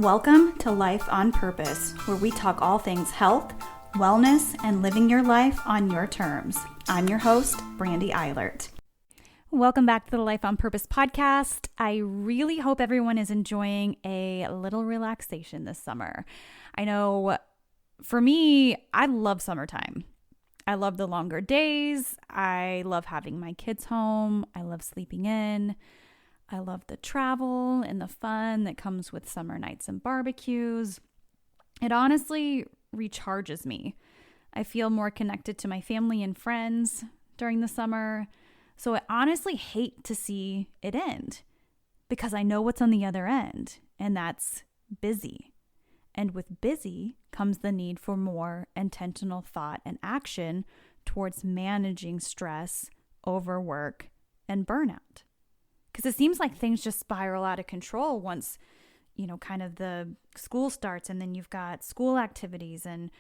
Welcome to Life on Purpose, where we talk all things health, wellness, and living your life on your terms. I'm your host, Brandy Eilert. Welcome back to the Life on Purpose podcast. I really hope everyone is enjoying a little relaxation this summer. I know for me, I love summertime. I love the longer days. I love having my kids home. I love sleeping in. I love the travel and the fun that comes with summer nights and barbecues. It honestly recharges me. I feel more connected to my family and friends during the summer. So I honestly hate to see it end because I know what's on the other end, and that's busy. And with busy comes the need for more intentional thought and action towards managing stress, overwork, and burnout. Because it seems like things just spiral out of control once, kind of the school starts, and then you've got school activities and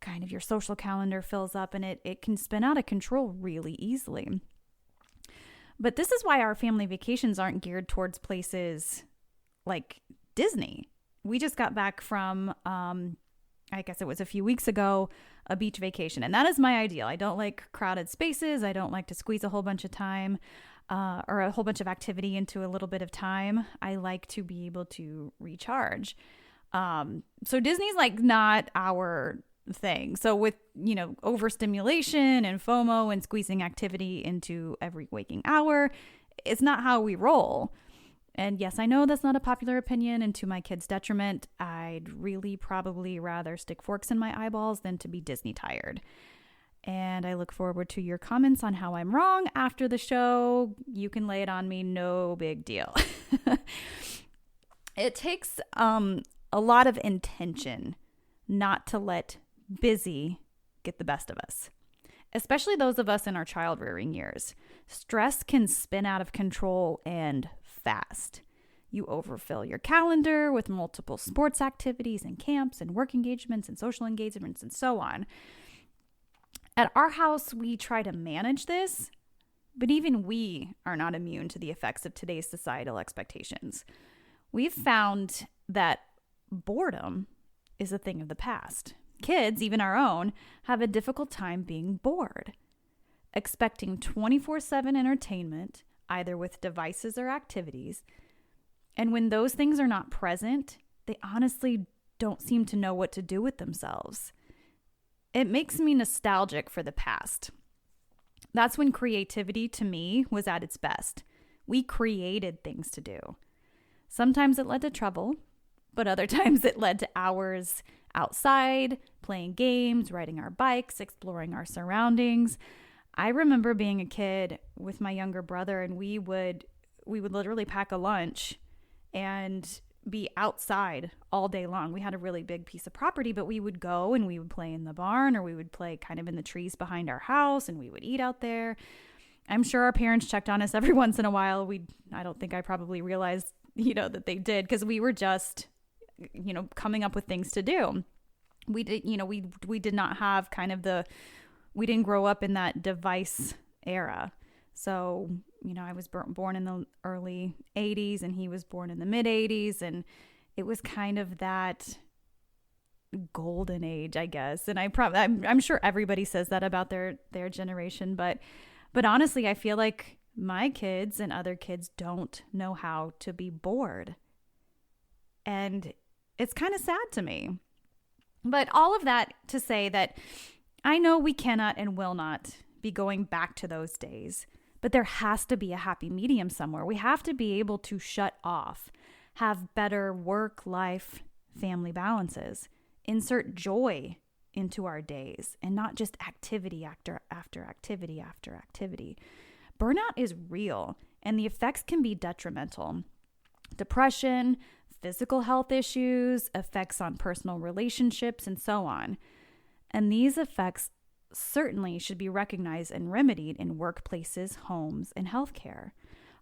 kind of your social calendar fills up, and it can spin out of control really easily. But this is why our family vacations aren't geared towards places like Disney. We just got back from, I guess it was a few weeks ago, a beach vacation. And that is my ideal. I don't like crowded spaces. I don't like to squeeze a whole bunch of time or a whole bunch of activity into a little bit of time. I like to be able to recharge. So Disney's like not our thing. So with, overstimulation and FOMO and squeezing activity into every waking hour, it's not how we roll. And yes, I know that's not a popular opinion, and to my kids' detriment, I'd really probably rather stick forks in my eyeballs than to be Disney tired. And I look forward to your comments on how I'm wrong after the show. You can lay it on me, no big deal. It takes a lot of intention not to let busy get the best of us, especially those of us in our child rearing years. Stress can spin out of control and fast. You overfill your calendar with multiple sports activities and camps and work engagements and social engagements and so on. At our house, we try to manage this, but even we are not immune to the effects of today's societal expectations. We've found that boredom is a thing of the past. Kids, even our own, have a difficult time being bored. Expecting 24/7 entertainment, either with devices or activities, and when those things are not present, they honestly don't seem to know what to do with themselves. It makes me nostalgic for the past. That's when creativity, to me, was at its best. We created things to do. Sometimes it led to trouble, but other times it led to hours outside, playing games, riding our bikes, exploring our surroundings. I remember being a kid with my younger brother, and we would literally pack a lunch and be outside all day long. We had a really big piece of property, but we would go and we would play in the barn, or we would play kind of in the trees behind our house, and we would eat out there. I'm sure our parents checked on us every once in a while. I don't think I probably realized, that they did, because we were just, coming up with things to do. We did, we did not have we didn't grow up in that device era. So, I was born in the early 80s, and he was born in the mid 80s. And it was kind of that golden age, I guess. And I'm sure everybody says that about their generation. But honestly, I feel like my kids and other kids don't know how to be bored. And it's kind of sad to me. But all of that to say that I know we cannot and will not be going back to those days, but there has to be a happy medium somewhere. We have to be able to shut off, have better work, life, family balances, insert joy into our days, and not just activity after activity after activity. Burnout is real, and the effects can be detrimental. Depression, physical health issues, effects on personal relationships, and so on. And these effects certainly should be recognized and remedied in workplaces, homes, and healthcare.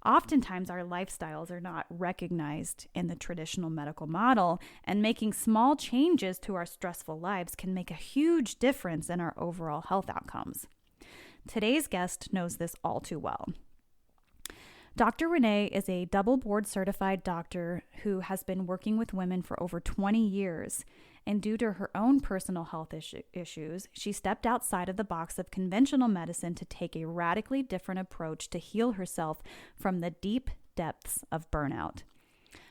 Oftentimes, our lifestyles are not recognized in the traditional medical model, and making small changes to our stressful lives can make a huge difference in our overall health outcomes. Today's guest knows this all too well. Dr. Renee is a double board certified doctor who has been working with women for over 20 years. And due to her own personal health issues, she stepped outside of the box of conventional medicine to take a radically different approach to heal herself from the deep depths of burnout.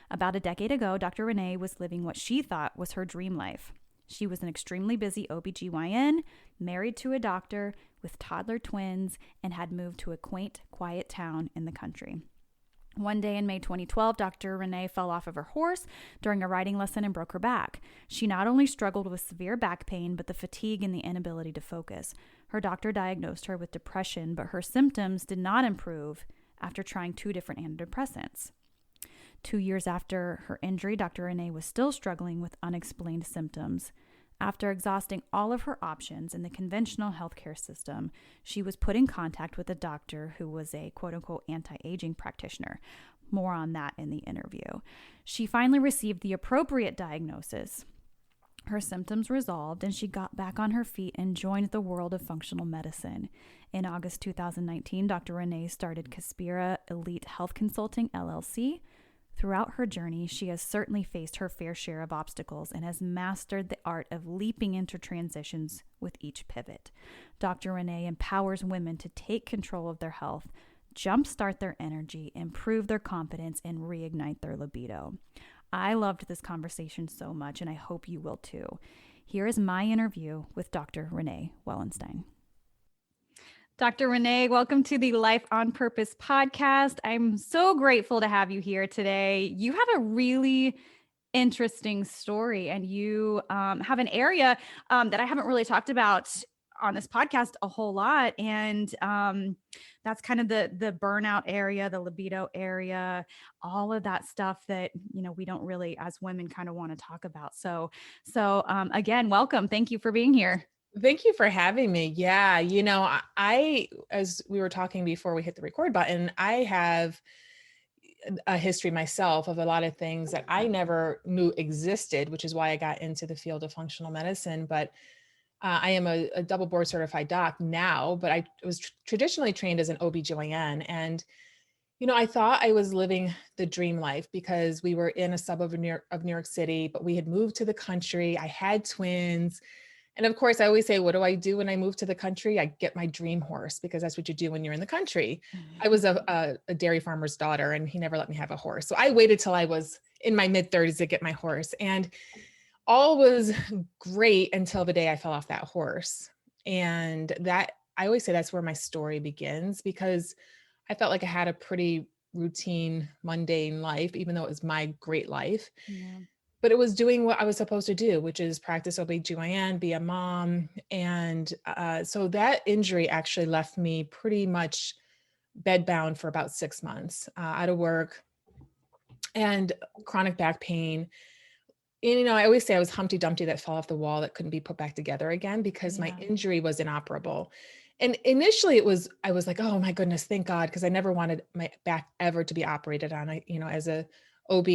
About a decade ago, Dr. Renee was living what she thought was her dream life. She was an extremely busy OBGYN, married to a doctor with toddler twins, and had moved to a quaint, quiet town in the country. One day in May 2012, Dr. Renee fell off of her horse during a riding lesson and broke her back. She not only struggled with severe back pain, but the fatigue and the inability to focus. Her doctor diagnosed her with depression, but her symptoms did not improve after trying 2 different antidepressants. 2 years after her injury, Dr. Renee was still struggling with unexplained symptoms. After exhausting all of her options in the conventional healthcare system, she was put in contact with a doctor who was a quote-unquote anti-aging practitioner. More on that in the interview. She finally received the appropriate diagnosis. Her symptoms resolved, and she got back on her feet and joined the world of functional medicine. In August 2019, Dr. Renee started Kaspira Elite Health Consulting, LLC. Throughout her journey, she has certainly faced her fair share of obstacles and has mastered the art of leaping into transitions with each pivot. Dr. Renee empowers women to take control of their health, jumpstart their energy, improve their confidence, and reignite their libido. I loved this conversation so much, and I hope you will too. Here is my interview with Dr. Renee Wellenstein. Dr. Renee, welcome to the Life on Purpose podcast. I'm so grateful to have you here today. You have a really interesting story, and you have an area that I haven't really talked about on this podcast a whole lot. And that's kind of the burnout area, the libido area, all of that stuff that, we don't really as women kind of want to talk about. So again, welcome. Thank you for being here. Thank you for having me. Yeah. I, as we were talking before we hit the record button, I have a history myself of a lot of things that I never knew existed, which is why I got into the field of functional medicine. But I am a double board certified doc now, but I was traditionally trained as an OBGYN. And, I thought I was living the dream life because we were in a suburb of New York City, but we had moved to the country. I had twins. And of course, I always say, what do I do when I move to the country? I get my dream horse, because that's what you do when you're in the country. I was a dairy farmer's daughter, and he never let me have a horse. So I waited till I was in my mid-30s to get my horse. And all was great until the day I fell off that horse. And that, I always say that's where my story begins, because I felt like I had a pretty routine, mundane life, even though it was my great life. Yeah. But it was doing what I was supposed to do, which is practice OB/GYN, be a mom. And so that injury actually left me pretty much bedbound for about 6 months, out of work, and chronic back pain. And, I always say I was Humpty Dumpty that fell off the wall that couldn't be put back together again, because my injury was inoperable. And initially I was like, oh my goodness, thank God, because I never wanted my back ever to be operated on. As a OB,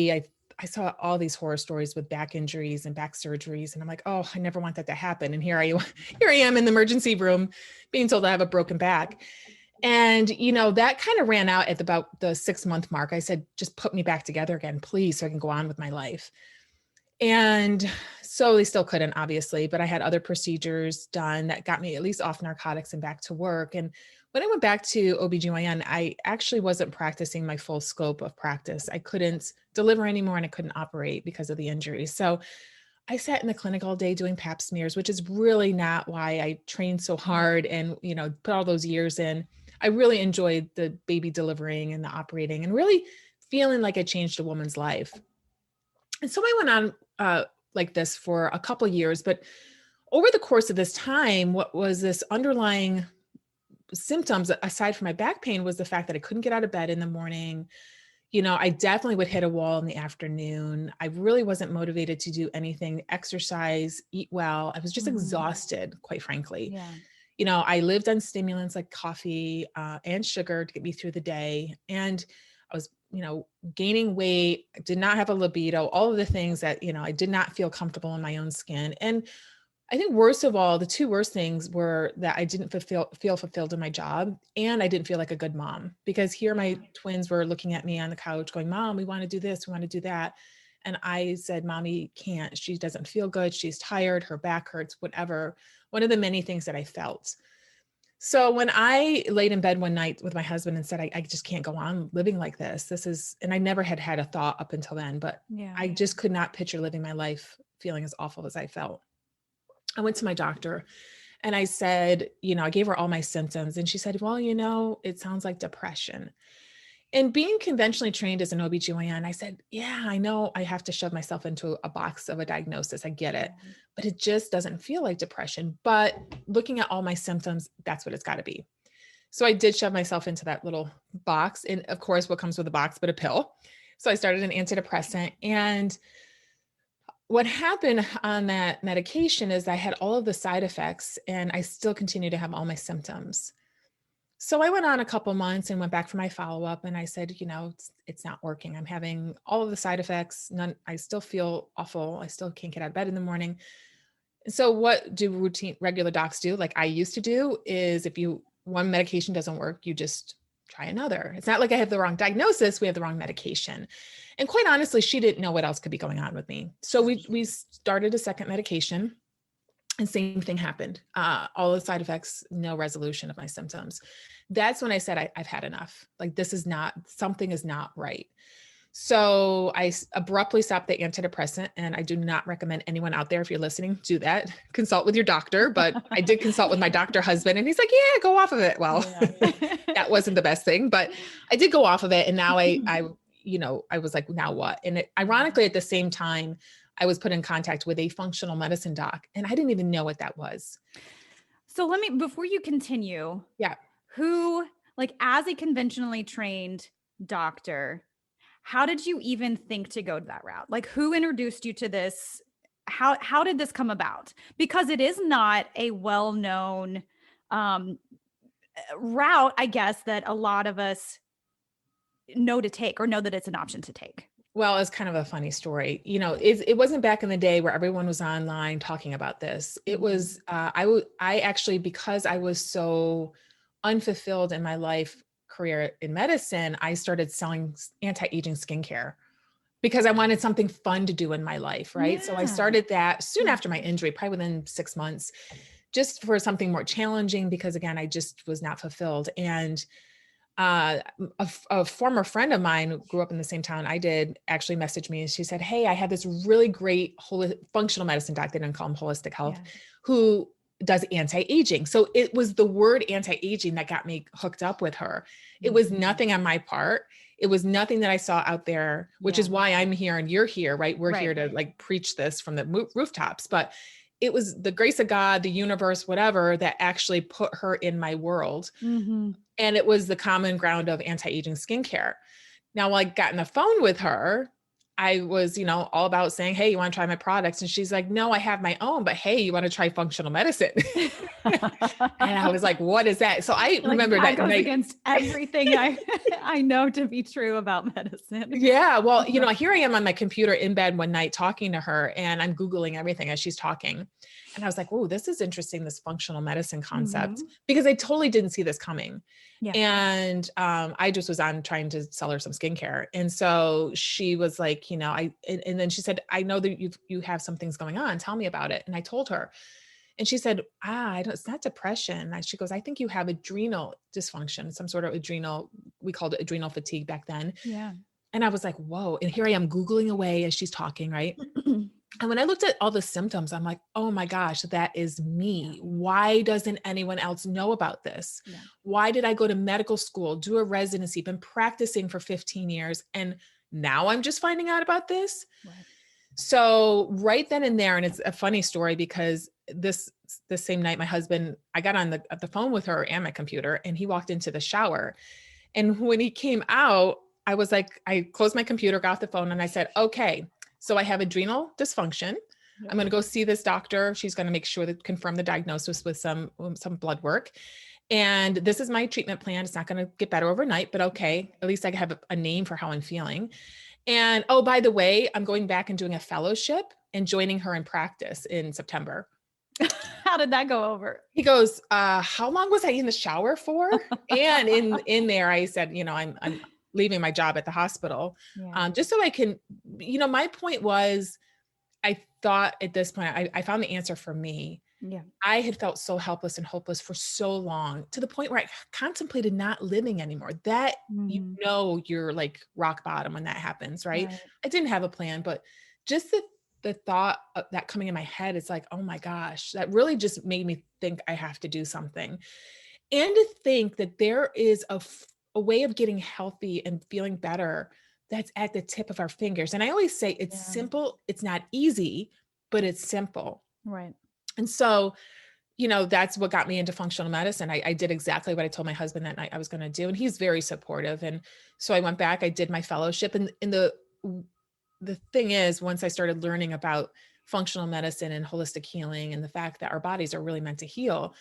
I saw all these horror stories with back injuries and back surgeries. And I'm like, oh, I never want that to happen. And here I am in the emergency room being told I have a broken back. And, that kind of ran out at about the 6-month mark. I said, just put me back together again, please, so I can go on with my life. And so they still couldn't, obviously, but I had other procedures done that got me at least off narcotics and back to work. And when I went back to OB/GYN, I actually wasn't practicing my full scope of practice. I couldn't deliver anymore, and I couldn't operate because of the injury. So I sat in the clinic all day doing pap smears, which is really not why I trained so hard and, put all those years in. I really enjoyed the baby delivering and the operating and really feeling like I changed a woman's life. And so I went on like this for a couple of years, but over the course of this time, what was this underlying symptoms aside from my back pain was the fact that I couldn't get out of bed in the morning. I definitely would hit a wall in the afternoon. I really wasn't motivated to do anything, exercise, eat well. I was just exhausted, quite frankly. Yeah. I lived on stimulants like coffee and sugar to get me through the day. And I was, gaining weight. I did not have a libido, all of the things that, I did not feel comfortable in my own skin. And I think worst of all, the two worst things were that I didn't feel fulfilled in my job, and I didn't feel like a good mom, because here my twins were looking at me on the couch going, Mom, we want to do this, we want to do that. And I said, Mommy can't, she doesn't feel good. She's tired, her back hurts, whatever. One of the many things that I felt. So when I laid in bed one night with my husband and said, I just can't go on living like this. And I never had a thought up until then, but I just could not picture living my life feeling as awful as I felt. I went to my doctor and I said, I gave her all my symptoms, and she said, well, it sounds like depression. And being conventionally trained as an OBGYN, I said, yeah, I know I have to shove myself into a box of a diagnosis. I get it, but it just doesn't feel like depression. But looking at all my symptoms, that's what it's got to be. So I did shove myself into that little box. And of course, what comes with a box but a pill? So I started an antidepressant. And what happened on that medication is I had all of the side effects, and I still continue to have all my symptoms. So I went on a couple months and went back for my follow-up, and I said, it's not working. I'm having all of the side effects. None, I still feel awful. I still can't get out of bed in the morning. So what do regular docs do? Like I used to do, is if one medication doesn't work, you just try another. It's not like I have the wrong diagnosis. We have the wrong medication. And quite honestly, she didn't know what else could be going on with me. So we started a second medication, and same thing happened. All the side effects, no resolution of my symptoms. That's when I said, I've had enough. Like something is not right. So I abruptly stopped the antidepressant, and I do not recommend anyone out there, if you're listening, do that. Consult with your doctor. But I did consult with my doctor husband, and he's like, yeah, go off of it. Well, that wasn't the best thing, but I did go off of it. And now I was like, now what? And ironically, at the same time, I was put in contact with a functional medicine doc, and I didn't even know what that was. So before you continue, who, like, as a conventionally trained doctor, how did you even think to go that route? Like, who introduced you to this? How did this come about? Because it is not a well-known route, I guess, that a lot of us know to take, or know that it's an option to take. Well, it's kind of a funny story. It wasn't back in the day where everyone was online talking about this. It was, I actually, because I was so unfulfilled in my life career in medicine, I started selling anti-aging skincare because I wanted something fun to do in my life. Right. Yeah. So I started that soon after my injury, probably within 6 months, just for something more challenging, because again, I just was not fulfilled. And a former friend of mine who grew up in the same town I did actually messaged me, and she said, hey, I had this really great functional medicine doc, they didn't call him holistic health, who does anti-aging. So it was the word anti-aging that got me hooked up with her. It was nothing on my part. It was nothing that I saw out there, which is why I'm here and you're here, right? We're here to like preach this from the rooftops, but it was the grace of God, the universe, whatever, that actually put her in my world. Mm-hmm. And it was the common ground of anti-aging skincare. Now, when I got on the phone with her, I was, all about saying, hey, you want to try my products? And she's like, no, I have my own, but hey, you want to try functional medicine? And I was like, what is that? So I remember that goes against everything I know to be true about medicine. Yeah. Well, here I am on my computer in bed one night talking to her, and I'm Googling everything as she's talking. And I was like, oh, this is interesting, this functional medicine concept, because I totally didn't see this coming. Yeah. And I just was on trying to sell her some skincare. And so she was like, and then she said, I know that you have some things going on. Tell me about it. And I told her. And she said, it's not depression. And she goes, I think you have adrenal dysfunction, some sort of we called it adrenal fatigue back then. Yeah. And I was like, whoa. And here I am Googling away as she's talking, right? And when I looked at all the symptoms, I'm like, oh my gosh, that is me. Why doesn't anyone else know about this? Yeah. Why did I go to medical school, do a residency, been practicing for 15 years, and now I'm just finding out about this? Right. So right then and there, and it's a funny story because the same night, my husband, I got on the phone with her and my computer, and he walked into the shower. And when he came out, I was like, I closed my computer, got off the phone, and I said, okay, so I have adrenal dysfunction. I'm going to go see this doctor. She's going to make sure that confirm the diagnosis with some blood work. And this is my treatment plan. It's not going to get better overnight, but okay, at least I have a name for how I'm feeling. And oh, by the way, I'm going back and doing a fellowship and joining her in practice in September. How did that go over? He goes, how long was I in the shower for? And in there, I said, I'm leaving my job at the hospital, Yeah. just so I can, my point was, I thought at this point, I found the answer for me. Yeah. I had felt so helpless and hopeless for so long, to the point where I contemplated not living anymore. That, Mhm. you're like rock bottom when that happens, right? Right. I didn't have a plan, but just the thought of that coming in my head, it's like, oh my gosh, that really just made me think I have to do something. And to think that there is a way of getting healthy and feeling better that's at the tip of our fingers. And I always say it's Yeah. simple, it's not easy, but it's simple. Right. And so, that's what got me into functional medicine. I did exactly what I told my husband that night I was going to do. And he's very supportive. And so I went back, I did my fellowship. And the thing is, once I started learning about functional medicine and holistic healing and the fact that our bodies are really meant to heal,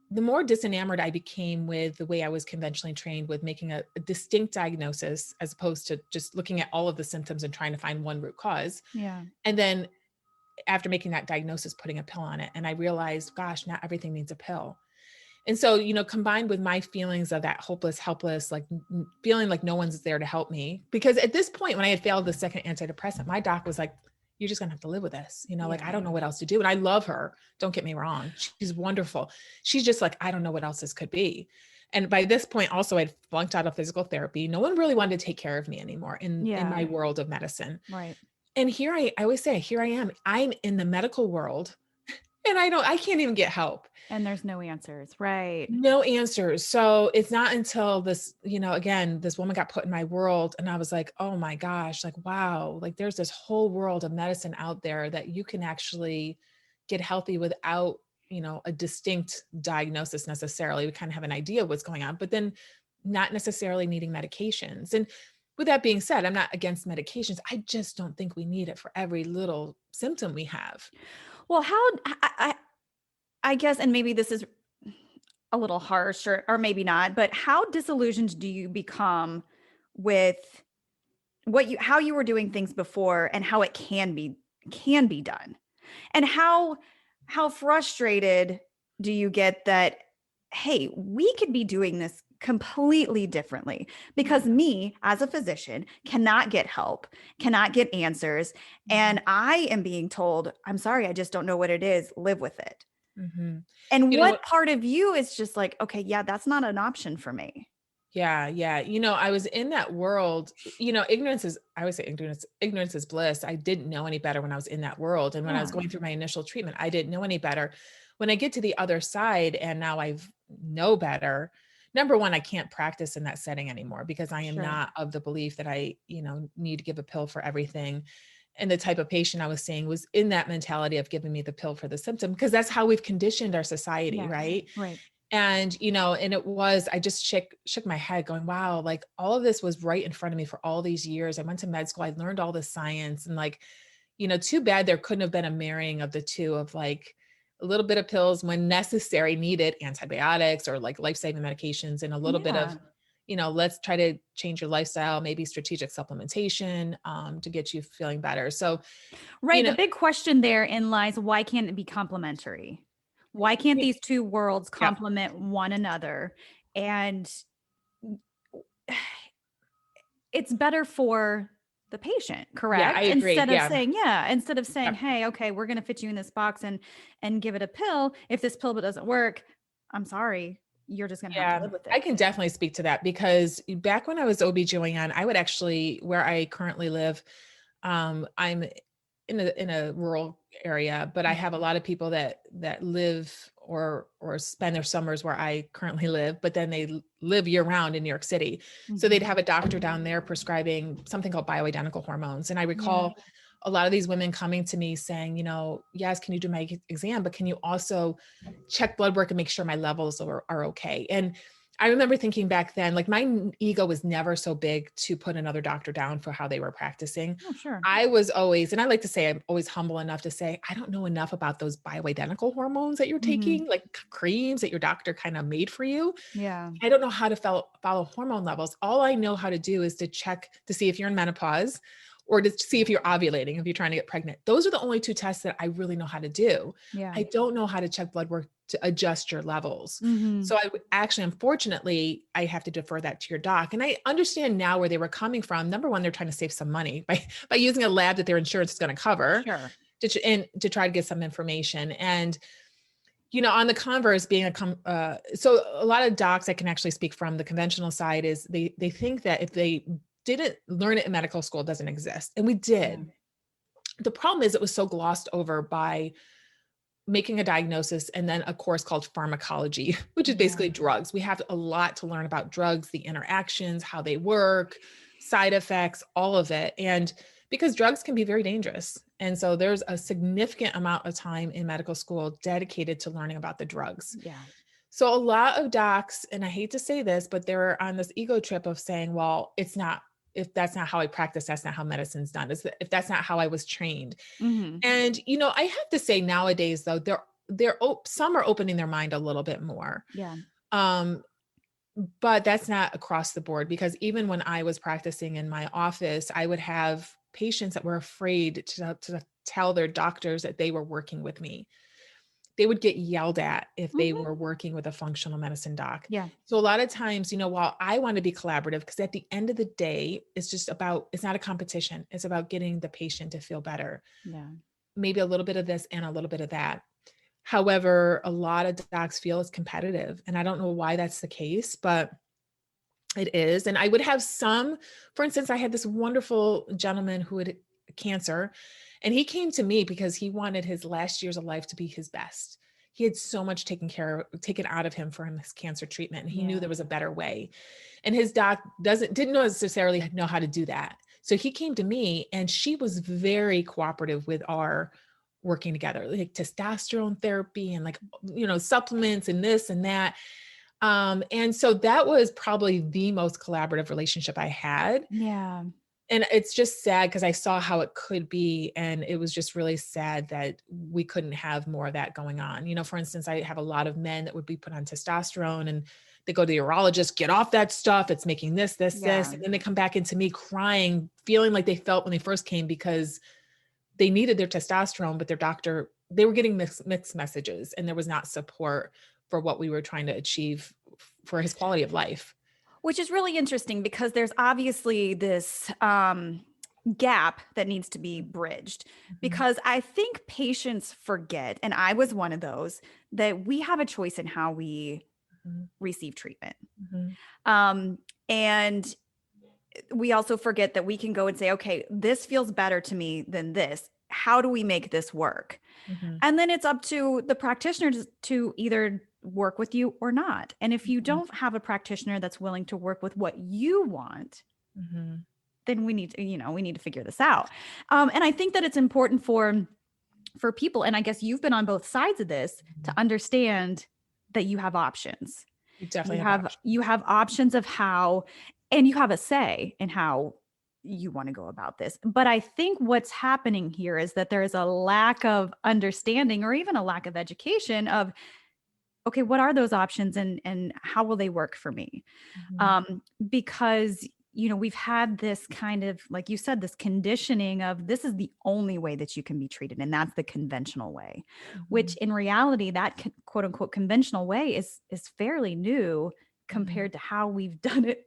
the more disenamored I became with the way I was conventionally trained, with making a distinct diagnosis as opposed to just looking at all of the symptoms and trying to find one root cause. Yeah. And then after making that diagnosis, putting a pill on it. And I realized, gosh, not everything needs a pill. And so, combined with my feelings of that hopeless, helpless, like feeling like no one's there to help me. Because at this point, when I had failed the second antidepressant, my doc was like, you're just gonna have to live with this. Like, I don't know what else to do. And I love her. Don't get me wrong. She's wonderful. She's just like, I don't know what else this could be. And by this point, also, I'd flunked out of physical therapy. No one really wanted to take care of me anymore in my world of medicine. Right. And here I always say, here I am. I'm in the medical world, and I can't even get help. And there's no answers. Right. No answers. So it's not until this, again, this woman got put in my world, and I was like, oh my gosh, like, wow, like there's this whole world of medicine out there that you can actually get healthy without, a distinct diagnosis necessarily. We kind of have an idea of what's going on, but then not necessarily needing medications. And with that being said, I'm not against medications. I just don't think we need it for every little symptom we have. Well, I guess, and maybe this is a little harsh or maybe not, but how disillusioned do you become with how you were doing things before and how it can be done? And how frustrated do you get that, hey, we could be doing this completely differently because me as a physician cannot get help, cannot get answers. And I am being told, I'm sorry, I just don't know what it is. Live with it. Mm-hmm. And what part of you is just like, okay, yeah, that's not an option for me. Yeah. Yeah. I was in that world, I always say ignorance is bliss. I didn't know any better when I was in that world. And when I was going through my initial treatment, I didn't know any better. When I get to the other side and now I know better, number one, I can't practice in that setting anymore because I am not of the belief that I, need to give a pill for everything. And the type of patient I was seeing was in that mentality of giving me the pill for the symptom, because that's how we've conditioned our society. Right. Right. And, and it was, I just shook my head going, wow, like all of this was right in front of me for all these years. I went to med school. I learned all this science, and like, too bad there couldn't have been a marrying of the two, of like a little bit of pills when necessary, needed, antibiotics or like life-saving medications, and a little bit of, let's try to change your lifestyle, maybe strategic supplementation, to get you feeling better. So, right. The big question therein lies, why can't it be complementary? Why can't these two worlds complement one another? And it's better for the patient, correct? Yeah, I agree. Instead of saying, hey, okay, we're going to fit you in this box and give it a pill. If this pill doesn't work, I'm sorry, you're just going to have to live with it. I can definitely speak to that, because back when I was OB/GYN, I would actually, where I currently live, I'm in a rural area, but I have a lot of people that live or spend their summers where I currently live, but then they live year round in New York City. So they'd have a doctor down there prescribing something called bioidentical hormones. And I recall a lot of these women coming to me saying, yes, can you do my exam, but can you also check blood work and make sure my levels are okay? And I remember thinking back then, like my ego was never so big to put another doctor down for how they were practicing. Oh, sure. I was always, and I like to say, I'm always humble enough to say, I don't know enough about those bioidentical hormones that you're taking, like creams that your doctor kind of made for you. Yeah. I don't know how to follow hormone levels. All I know how to do is to check to see if you're in menopause, or to see if you're ovulating, if you're trying to get pregnant. Those are the only two tests that I really know how to do. Yeah. I don't know how to check blood work to adjust your levels. Mm-hmm. So I would actually, unfortunately, I have to defer that to your doc. And I understand now where they were coming from. Number one, they're trying to save some money by using a lab that their insurance is going to cover. Sure. And to try to get some information. And, on the converse, being so a lot of docs, I can actually speak from the conventional side, is they think that if they didn't learn it in medical school, it doesn't exist. And we did. Yeah. The problem is it was so glossed over by making a diagnosis and then a course called pharmacology, which is basically drugs. We have a lot to learn about drugs, the interactions, how they work, side effects, all of it. And because drugs can be very dangerous. And so there's a significant amount of time in medical school dedicated to learning about the drugs. Yeah. So a lot of docs, and I hate to say this, but they're on this ego trip of saying, well, if that's not how I practice, that's not how medicine's done. If that's not how I was trained. Mm-hmm. And, I have to say nowadays, though, some are opening their mind a little bit more. Yeah. But that's not across the board, because even when I was practicing in my office, I would have patients that were afraid to tell their doctors that they were working with me. They would get yelled at if they were working with a functional medicine doc. Yeah. So a lot of times, while I want to be collaborative, because at the end of the day, it's not a competition. It's about getting the patient to feel better. Yeah. Maybe a little bit of this and a little bit of that. However, a lot of docs feel it's competitive, and I don't know why that's the case, but it is. And I would have for instance, I had this wonderful gentleman who had cancer, and he came to me because he wanted his last years of life to be his best. He had so much taken out of him for his cancer treatment, and he knew there was a better way. And his doc didn't necessarily know how to do that. So he came to me, and she was very cooperative with our working together, like testosterone therapy and supplements and this and that. And so that was probably the most collaborative relationship I had. Yeah. And it's just sad because I saw how it could be. And it was just really sad that we couldn't have more of that going on. For instance, I have a lot of men that would be put on testosterone, and they go to the urologist, get off that stuff. It's making this. And then they come back into me crying, feeling like they felt when they first came, because they needed their testosterone, but their doctor, they were getting mixed messages, and there was not support for what we were trying to achieve for his quality of life. Which is really interesting, because there's obviously this gap that needs to be bridged, because I think patients forget, and I was one of those, that we have a choice in how we receive treatment. And we also forget that we can go and say, okay, this feels better to me than this. How do we make this work? And then it's up to the practitioner to either work with you or not. And if you don't have a practitioner that's willing to work with what you want, then we need to figure this out. And I think that it's important for people, and I guess you've been on both sides of this, to understand that you have options. You definitely have options. You have options of how, and you have a say in how you want to go about this. But I think what's happening here is that there is a lack of understanding, or even a lack of education of, okay, what are those options, and how will they work for me? Because, we've had this kind of, like you said, this conditioning of, this is the only way that you can be treated, and that's the conventional way, which in reality, that quote unquote conventional way is fairly new compared to how we've done it,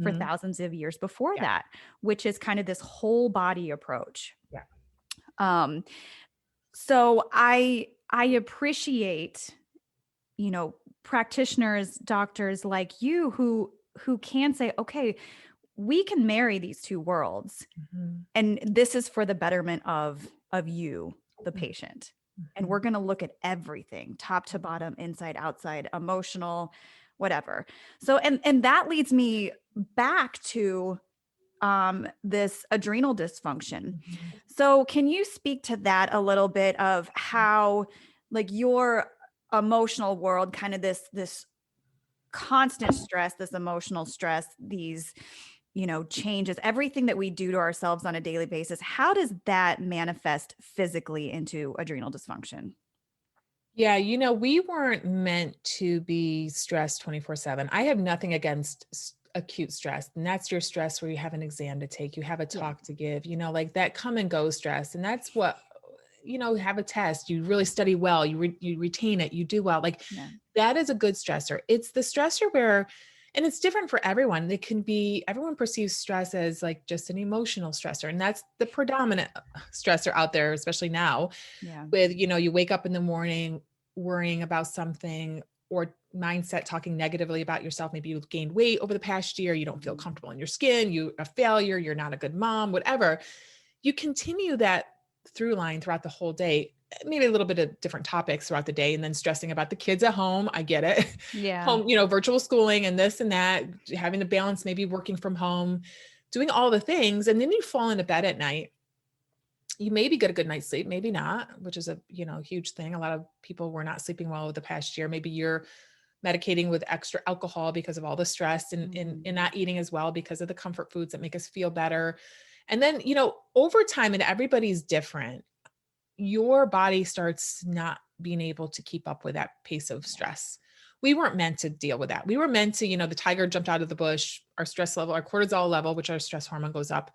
for thousands of years before that, which is kind of this whole body approach. So I appreciate, practitioners, doctors like you who can say, okay, we can marry these two worlds, and this is for the betterment of you, the patient. And we're going to look at everything, top to bottom, inside, outside, emotional, whatever. So, and that leads me back to this adrenal dysfunction. So can you speak to that a little bit, of how, like, your emotional world, kind of this constant stress, this emotional stress, these, changes, everything that we do to ourselves on a daily basis, how does that manifest physically into adrenal dysfunction? Yeah, we weren't meant to be stressed 24/7. I have nothing against acute stress, and that's your stress where you have an exam to take, you have a Yeah. talk to give, like that come and go stress. And that's what, have a test, you really study well, you retain it, you do well. Like Yeah. that is a good stressor. It's the stressor where, and it's different for everyone. It can be, everyone perceives stress as like just an emotional stressor. And that's the predominant stressor out there, especially now Yeah. with, you wake up in the morning worrying about something, or mindset talking negatively about yourself. Maybe you've gained weight over the past year. You don't feel comfortable in your skin. You're a failure. You're not a good mom, whatever. You continue that through line throughout the whole day, maybe a little bit of different topics throughout the day, and then stressing about the kids at home. I get it. Yeah. Home, virtual schooling and this and that, having to balance, maybe working from home, doing all the things. And then you fall into bed at night. You maybe get a good night's sleep, maybe not, which is a, huge thing. A lot of people were not sleeping well over the past year. Maybe you're medicating with extra alcohol because of all the stress, and not eating as well because of the comfort foods that make us feel better. And then, over time, and everybody's different, your body starts not being able to keep up with that pace of stress. We weren't meant to deal with that. We were meant to, the tiger jumped out of the bush, our stress level, our cortisol level, which our stress hormone goes up.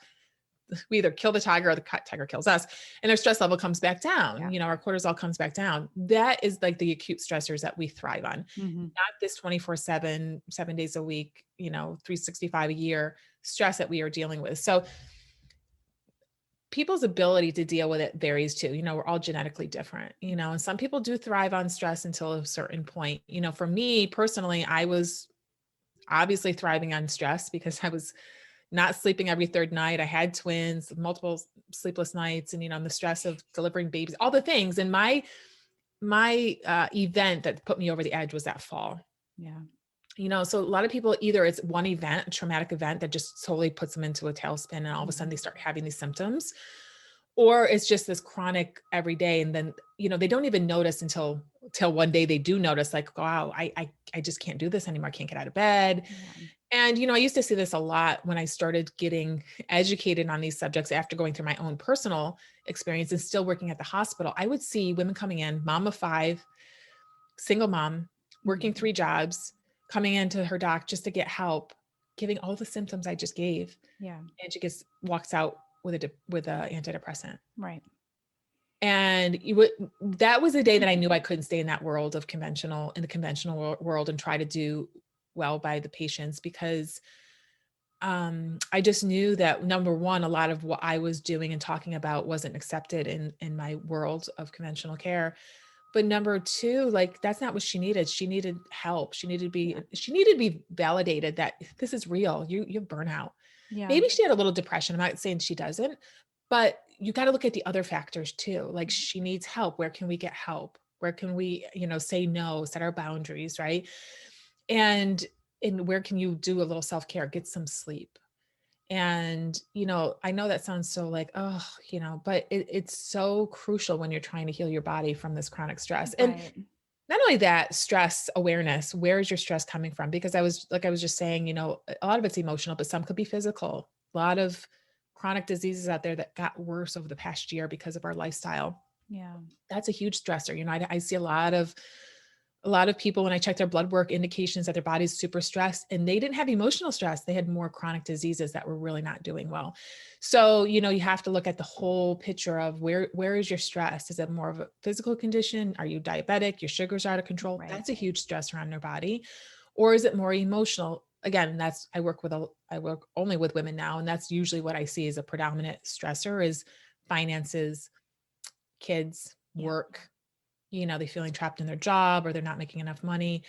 We either kill the tiger or the tiger kills us, and our stress level comes back down. Yeah. Our cortisol comes back down. That is like the acute stressors that we thrive on, not this 24/7, 7 days a week, 365 a year stress that we are dealing with. So people's ability to deal with it varies too. We're all genetically different, and some people do thrive on stress until a certain point. For me personally, I was obviously thriving on stress because I was not sleeping every third night. I had twins, multiple sleepless nights, and the stress of delivering babies, all the things. And my event that put me over the edge was that fall. Yeah. So a lot of people, either it's one event, a traumatic event that just totally puts them into a tailspin, and all of a sudden they start having these symptoms, or it's just this chronic every day. And then, they don't even notice until one day they do notice, like, wow, I just can't do this anymore. I can't get out of bed. Yeah. And, I used to see this a lot when I started getting educated on these subjects after going through my own personal experience and still working at the hospital. I would see women coming in, mom of 5, single mom, working 3 jobs, coming into her doc just to get help, giving all the symptoms I just gave. Yeah. And she walks out with a antidepressant. Right. And that was the day that I knew I couldn't stay in that world of in the conventional world and try to do well by the patients, because I just knew that, number one, a lot of what I was doing and talking about wasn't accepted in my world of conventional care. But number 2, like, that's not what she needed. She needed help. She needed to be validated that this is real. You have burnout. Yeah. Maybe she had a little depression. I'm not saying she doesn't, but you got to look at the other factors too. Like, she needs help. Where can we get help? Where can we, say no, set our boundaries, right? And where can you do a little self-care, get some sleep? And, I know that sounds so like, oh, but it's so crucial when you're trying to heal your body from this chronic stress. And Right. not only that, stress awareness, where is your stress coming from? Because I was just saying, a lot of it's emotional, but some could be physical. A lot of chronic diseases out there that got worse over the past year because of our lifestyle. Yeah. That's a huge stressor. I see a lot of people, when I check their blood work, indications that their body's super stressed, and they didn't have emotional stress. They had more chronic diseases that were really not doing well. So, you have to look at the whole picture of where is your stress? Is it more of a physical condition? Are you diabetic? Your sugars are out of control? Right. That's a huge stressor on their body. Or is it more emotional? Again, I work only with women now. And that's usually what I see as a predominant stressor is finances, kids, work. They're feeling trapped in their job, or they're not making enough money.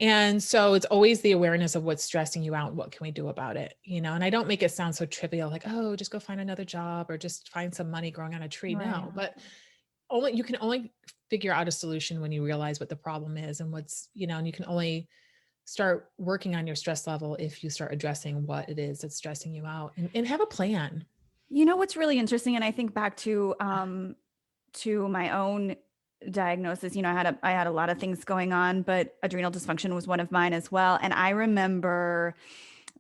And so it's always the awareness of what's stressing you out. What can we do about it? And I don't make it sound so trivial, like, oh, just go find another job or just find some money growing on a tree. Right. No, but you can only figure out a solution when you realize what the problem is and what's, and you can only start working on your stress level if you start addressing what it is that's stressing you out, and have a plan. What's really interesting, and I think back to my own diagnosis, I had a lot of things going on, but adrenal dysfunction was one of mine as well. And I remember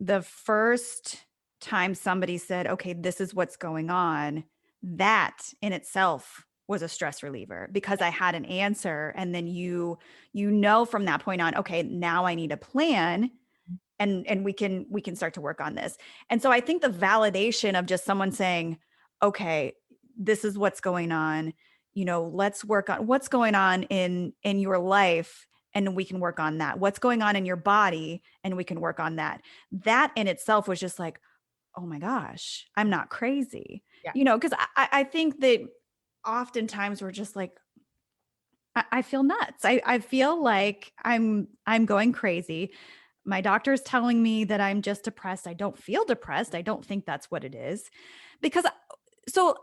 the first time somebody said, okay, this is what's going on, that in itself was a stress reliever, because I had an answer. And then from that point on, okay, now I need a plan and we can start to work on this. And so I think the validation of just someone saying, okay, this is what's going on, let's work on what's going on in your life, and we can work on that. What's going on in your body, and we can work on that. That in itself was just like, oh my gosh, I'm not crazy. Yeah. Because I think that oftentimes we're just like, I feel nuts. I feel like I'm going crazy. My doctor's telling me that I'm just depressed. I don't feel depressed. I don't think that's what it is. Because so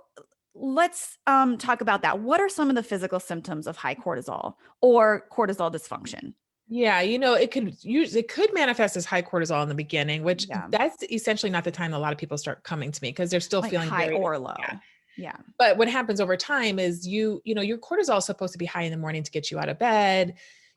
let's talk about that. What are some of the physical symptoms of high cortisol or cortisol dysfunction? Yeah, it could manifest as high cortisol in the beginning, which that's essentially not the time a lot of people start coming to me because they're still Like feeling high very or low. yeah. Yeah. But what happens over time is your cortisol is supposed to be high in the morning to get you out of bed.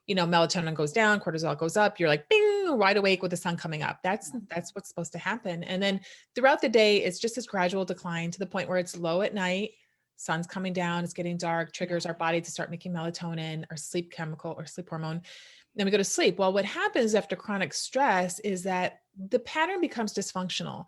Melatonin goes down, cortisol goes up. You're like, bing, wide awake with the sun coming up. That's what's supposed to happen. And then throughout the day, it's just this gradual decline to the point where it's low at night. Sun's coming down, it's getting dark, triggers our body to start making melatonin, our sleep chemical or sleep hormone. Then we go to sleep. Well, what happens after chronic stress is that the pattern becomes dysfunctional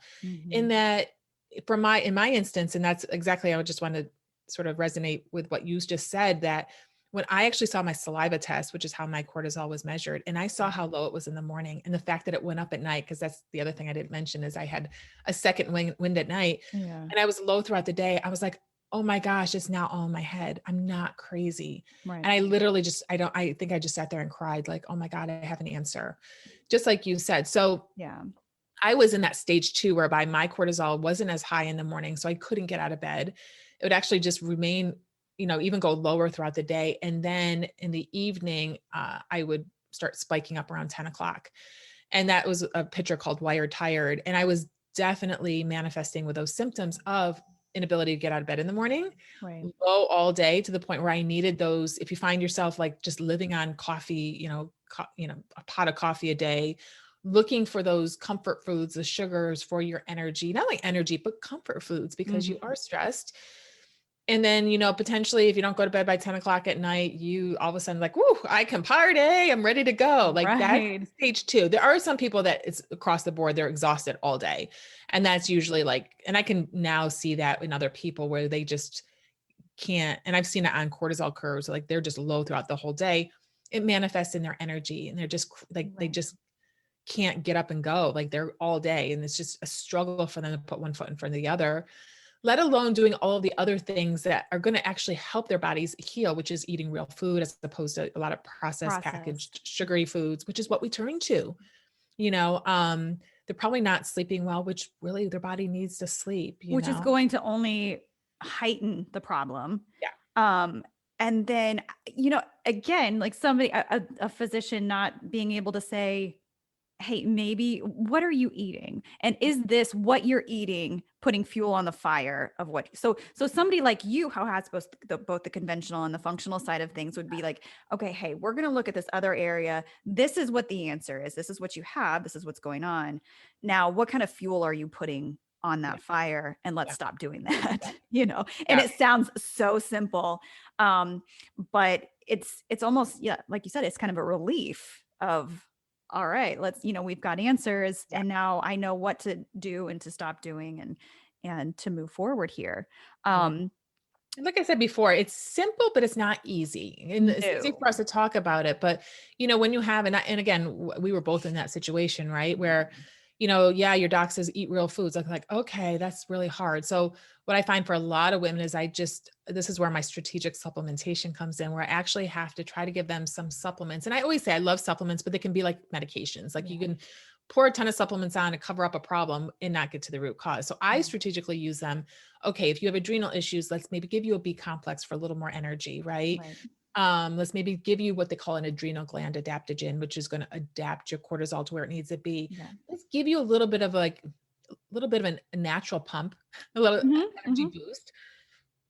in that in my instance, and that's exactly, I would just want to sort of resonate with what you just said, that when I actually saw my saliva test, which is how my cortisol was measured, and I saw how low it was in the morning and the fact that it went up at night, because that's the other thing I didn't mention is I had a second wind at night and I was low throughout the day. I was like, oh my gosh, it's now all in my head. I'm not crazy. Right. And I literally I think I just sat there and cried like, oh my God, I have an answer. Just like you said. So yeah, I was in that stage 2 whereby my cortisol wasn't as high in the morning. So I couldn't get out of bed. It would actually just remain, even go lower throughout the day. And then in the evening, I would start spiking up around 10 o'clock. And that was a picture called Wired Tired. And I was definitely manifesting with those symptoms of inability to get out of bed in the morning, right, low all day to the point where I needed those. If you find yourself like just living on coffee, a pot of coffee a day, looking for those comfort foods, the sugars for your energy, not like energy, but comfort foods because you are stressed. And then, potentially if you don't go to bed by 10 o'clock at night, you all of a sudden like, whoo, I can party. I'm ready to go. Like that's stage 2. There are some people that it's across the board. They're exhausted all day. And that's usually like, and I can now see that in other people where they just can't. And I've seen it on cortisol curves. Like they're just low throughout the whole day. It manifests in their energy and they're just like, they just can't get up and go. Like they're all day. And it's just a struggle for them to put one foot in front of the other, let alone doing all of the other things that are going to actually help their bodies heal, which is eating real food as opposed to a lot of processed packaged sugary foods, which is what we turn to. They're probably not sleeping well, which really their body needs to sleep, which is going to only heighten the problem. Yeah. And then, again, like somebody, a physician not being able to say, hey, maybe what are you eating? And is this what you're eating putting fuel on the fire of what? So somebody like you, who has both the conventional and the functional side of things, would be like, okay, hey, we're going to look at this other area. This is what the answer is. This is what you have. This is what's going on. Now, what kind of fuel are you putting on that fire? And let's stop doing that, and it sounds so simple. But it's almost, like you said, it's kind of a relief of, all right, let's, we've got answers and now I know what to do and to stop doing and to move forward here. Like I said before, it's simple, but it's not easy. And it's easy for us to talk about it. But, when you have, and again, we were both in that situation, right? Where, your doc says eat real foods. I'm like, okay, that's really hard. So what I find for a lot of women is this is where my strategic supplementation comes in, where I actually have to try to give them some supplements. And I always say I love supplements, but they can be like medications. Like you can pour a ton of supplements on to cover up a problem and not get to the root cause. So I strategically use them. Okay, if you have adrenal issues, let's maybe give you a B complex for a little more energy, right? Let's maybe give you what they call an adrenal gland adaptogen, which is going to adapt your cortisol to where it needs to be. Let's give you a little bit of a natural pump, a little energy boost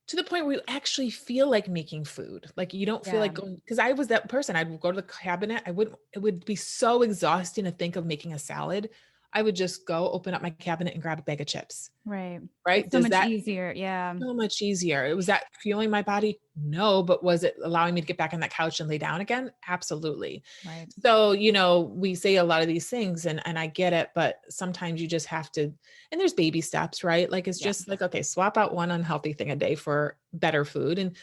to the point where you actually feel like making food. Like you don't feel like going, because I was that person. I'd go to the cabinet. It would be so exhausting to think of making a salad. I would just go open up my cabinet and grab a bag of chips, Right. right? It's so Does much that easier. Yeah. so much easier. Was that fueling my body? No, but was it allowing me to get back on that couch and lay down again? Absolutely. Right. So, we say a lot of these things and I get it, but sometimes you just have to, and there's baby steps, right? Like it's Yeah. just like, okay, swap out one unhealthy thing a day for better food. And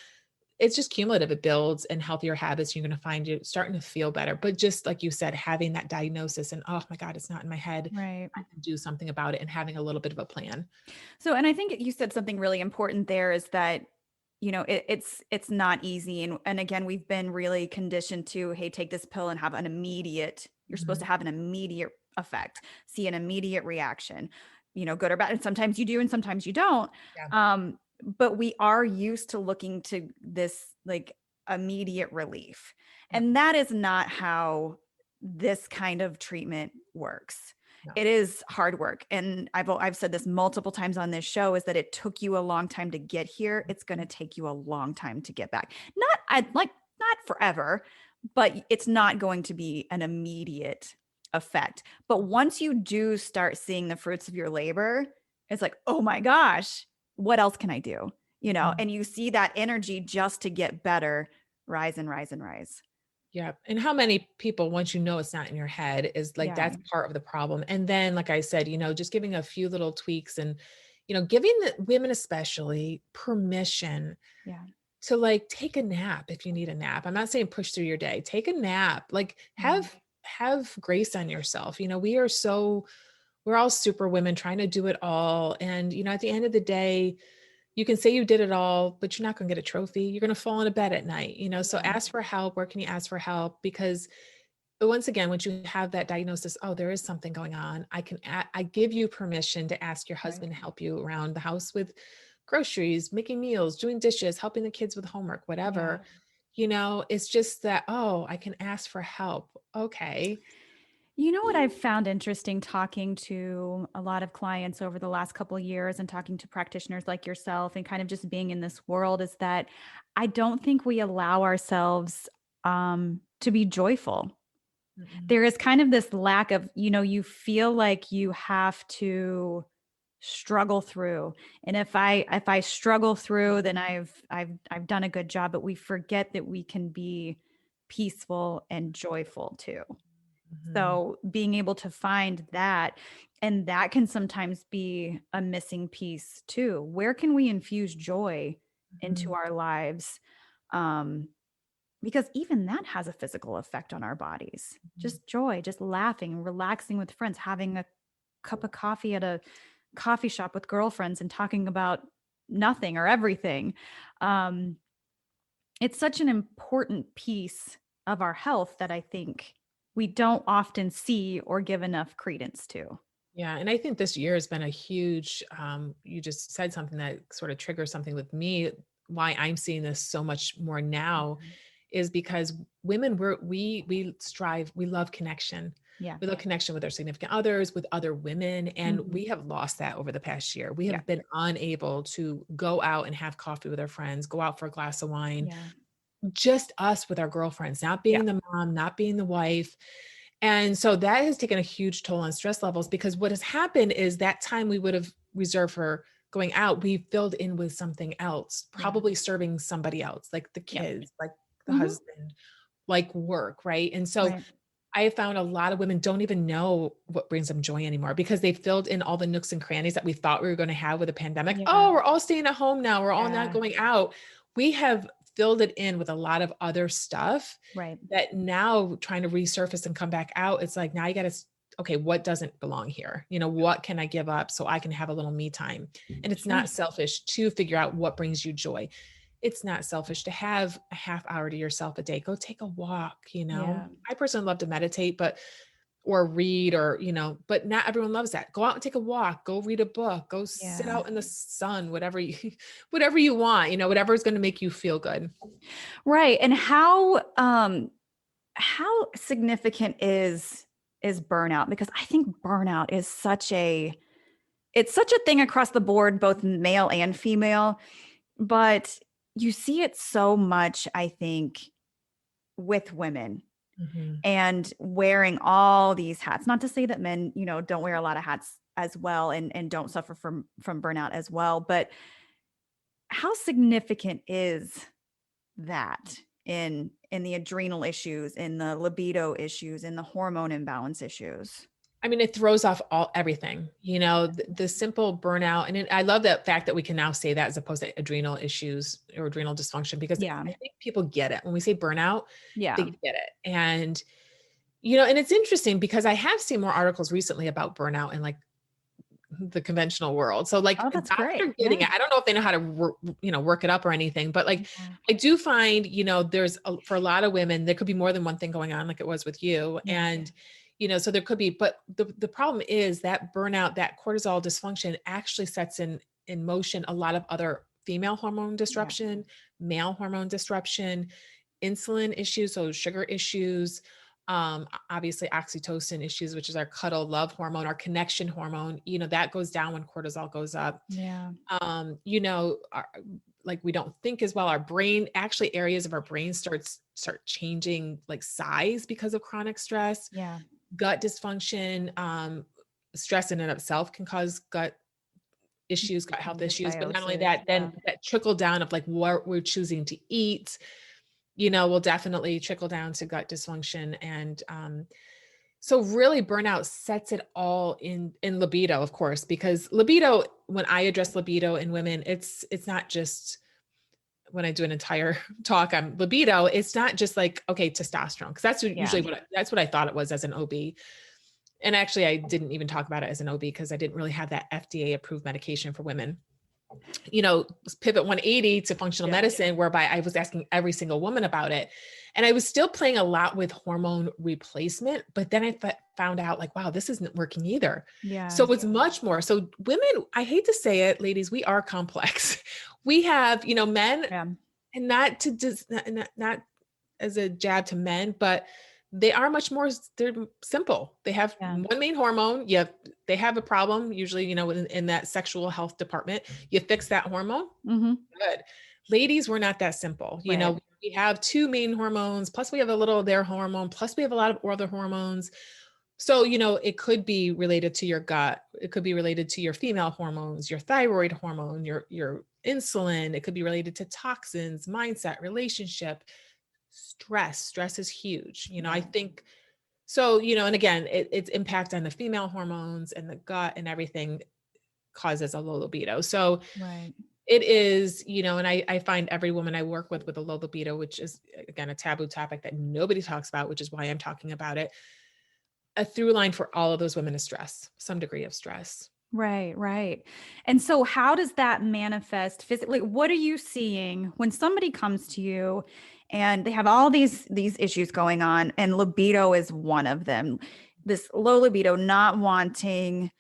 it's just cumulative. It builds and healthier habits. You're going to find you starting to feel better. But just like you said, having that diagnosis and, oh my God, it's not in my head. Right. I can do something about it and having a little bit of a plan. So, and I think you said something really important there is that, it's not easy. And again, we've been really conditioned to, hey, take this pill and have an immediate, you're supposed to Mhm. have an immediate effect, see an immediate reaction, good or bad. And sometimes you do, and sometimes you don't. Yeah. But we are used to looking to this like immediate relief. Yeah. And that is not how this kind of treatment works. No. It is hard work. And I've said this multiple times on this show is that it took you a long time to get here. It's going to take you a long time to get back. Not forever, but it's not going to be an immediate effect. But once you do start seeing the fruits of your labor, it's like, oh my gosh, what else can I do? Mhm. And you see that energy just to get better rise and rise and rise. Yeah. And how many people, once you know it's not in your head, is like Yeah. that's part of the problem. And then, like I said, just giving a few little tweaks and, giving the women especially permission Yeah. to like take a nap if you need a nap. I'm not saying push through your day. Take a nap. Like Yeah. have grace on yourself. We're all super women trying to do it all. And, at the end of the day, you can say you did it all, but you're not going to get a trophy. You're going to fall into bed at night, so Yeah. ask for help. Where can you ask for help? Because once again, once you have that diagnosis, oh, there is something going on. I give you permission to ask your Right. husband to help you around the house with groceries, making meals, doing dishes, helping the kids with homework, Yeah. whatever. It's just that, oh, I can ask for help. Okay. You know what I've found interesting talking to a lot of clients over the last couple of years and talking to practitioners like yourself and kind of just being in this world is that I don't think we allow ourselves to be joyful. Mm-mm. There is kind of this lack of, you feel like you have to struggle through. And if I struggle through, then I've done a good job, but we forget that we can be peaceful and joyful too. Mhm. So being able to find that, and that can sometimes be a missing piece too. Where can we infuse joy into Mhm. our lives? Um, because even that has a physical effect on our bodies. Mhm. Just joy, just laughing, relaxing with friends, having a cup of coffee at a coffee shop with girlfriends and talking about nothing or everything. Um, it's such an important piece of our health that I think we don't often see or give enough credence to. Yeah, and I think this year has been a huge, you just said something that sort of triggers something with me. Why I'm seeing this so much more now Mhm. is because women we strive, we love connection. Yeah. We love connection with our significant others, with other women, and Mhm. we have lost that over the past year. We Yeah. have been unable to go out and have coffee with our friends, go out for a glass of wine, Yeah. just us with our girlfriends, not Yeah. being the mom, not being the wife. And so that has taken a huge toll on stress levels because what has happened is that time we would have reserved for going out, we filled in with something else, Yeah. probably serving somebody else, like the Yeah. kids, like the Mhm. husband, like work, right? And so Right. I have found a lot of women don't even know what brings them joy anymore because they filled in all the nooks and crannies that we thought we were going to have with a pandemic. Yeah. Oh, we're all staying at home now. We're all not Yeah. going out. We have filled it in with a lot of other stuff Right. that now trying to resurface and come back out. It's like, now you got to, okay, what doesn't belong here? What can I give up so I can have a little me time? And it's Sure. not selfish to figure out what brings you joy. It's not selfish to have a half hour to yourself a day. Go take a walk. Yeah. I personally love to meditate, or read or, but not everyone loves that. Go out and take a walk, go read a book, go sit Yeah. out in the sun, whatever you whatever you want, whatever is going to make you feel good. Right. And how significant is burnout? Because I think burnout is such a thing across the board, both male and female, but you see it so much, I think, with women. Mhm. and wearing all these hats. Not to say that men, don't wear a lot of hats as well and don't suffer from burnout as well, but how significant is that in the adrenal issues, in the libido issues, in the hormone imbalance issues? I mean, it throws off everything, the simple burnout. And I love that fact that we can now say that as opposed to adrenal issues or adrenal dysfunction, because Yeah. I think people get it. When we say burnout, they Yeah. get it. And, and it's interesting because I have seen more articles recently about burnout and like the conventional world. So like Oh, that's docs great. are Yeah. getting it. I don't know if they know how to work it up or anything, but like Yeah. I do find, there's for a lot of women, there could be more than one thing going on, like it was with you. Yeah. And, so there could be, but the problem is that burnout, that cortisol dysfunction actually sets in motion a lot of other female hormone disruption, male hormone disruption, insulin issues, so sugar issues, obviously oxytocin issues, which is our cuddle love hormone, our connection hormone, that goes down when cortisol goes up. Yeah. Like we don't think as well. Our brain, actually areas of our brain start changing like size because of chronic stress, Yeah. gut dysfunction. Stress in and of itself can cause gut issues, gut health issues, but not only that, then that trickle down of like what we're choosing to eat, will definitely trickle down to gut dysfunction. And so really burnout sets it all in libido, of course, because libido, when I address libido in women, it's not just when I do an entire talk on libido, it's not just like, okay, testosterone, because that's usually that's what I thought it was as an OB. And actually I didn't even talk about it as an OB because I didn't really have that FDA approved medication for women. Pivot 180 to functional medicine, whereby I was asking every single woman about it. And I was still playing a lot with hormone replacement, but then I found out like, wow, this isn't working either. Yeah. So it's much more. So women, I hate to say it, ladies, we are complex. We have, men, and not to just, not as a jab to men, but they are much more, they're simple. They have one main hormone. They have a problem usually, in that sexual health department. You fix that hormone. Mm-hmm. Good. Ladies, we're not that simple. We have two main hormones, plus we have a little of their hormone, plus we have a lot of other hormones. So, it could be related to your gut. It could be related to your female hormones, your thyroid hormone, your insulin. It could be related to toxins, mindset, relationship, stress. Stress is huge. I think so, and again, its impact on the female hormones and the gut and everything causes a low libido. So it is, and I find every woman I work with a low libido, which is again, a taboo topic that nobody talks about, which is why I'm talking about it. A through line for all of those women is stress, some degree of stress. Right. And so how does that manifest physically? What are you seeing when somebody comes to you and they have all these issues going on, and libido is one of them? This low libido, not wanting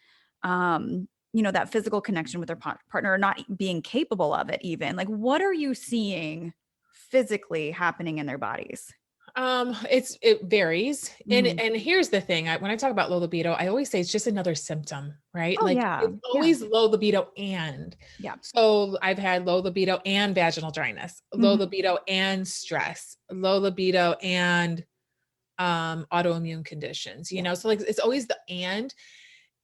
that physical connection with their partner, not being capable of it even. Like, what are you seeing physically happening in their bodies? It varies. Mhm. And here's the thing. When I talk about low libido, I always say it's just another symptom, right? Oh, Like yeah. it's always low libido and. Yeah. So I've had low libido and vaginal dryness, low Mhm. libido and stress, low libido and autoimmune conditions, so like it's always the and.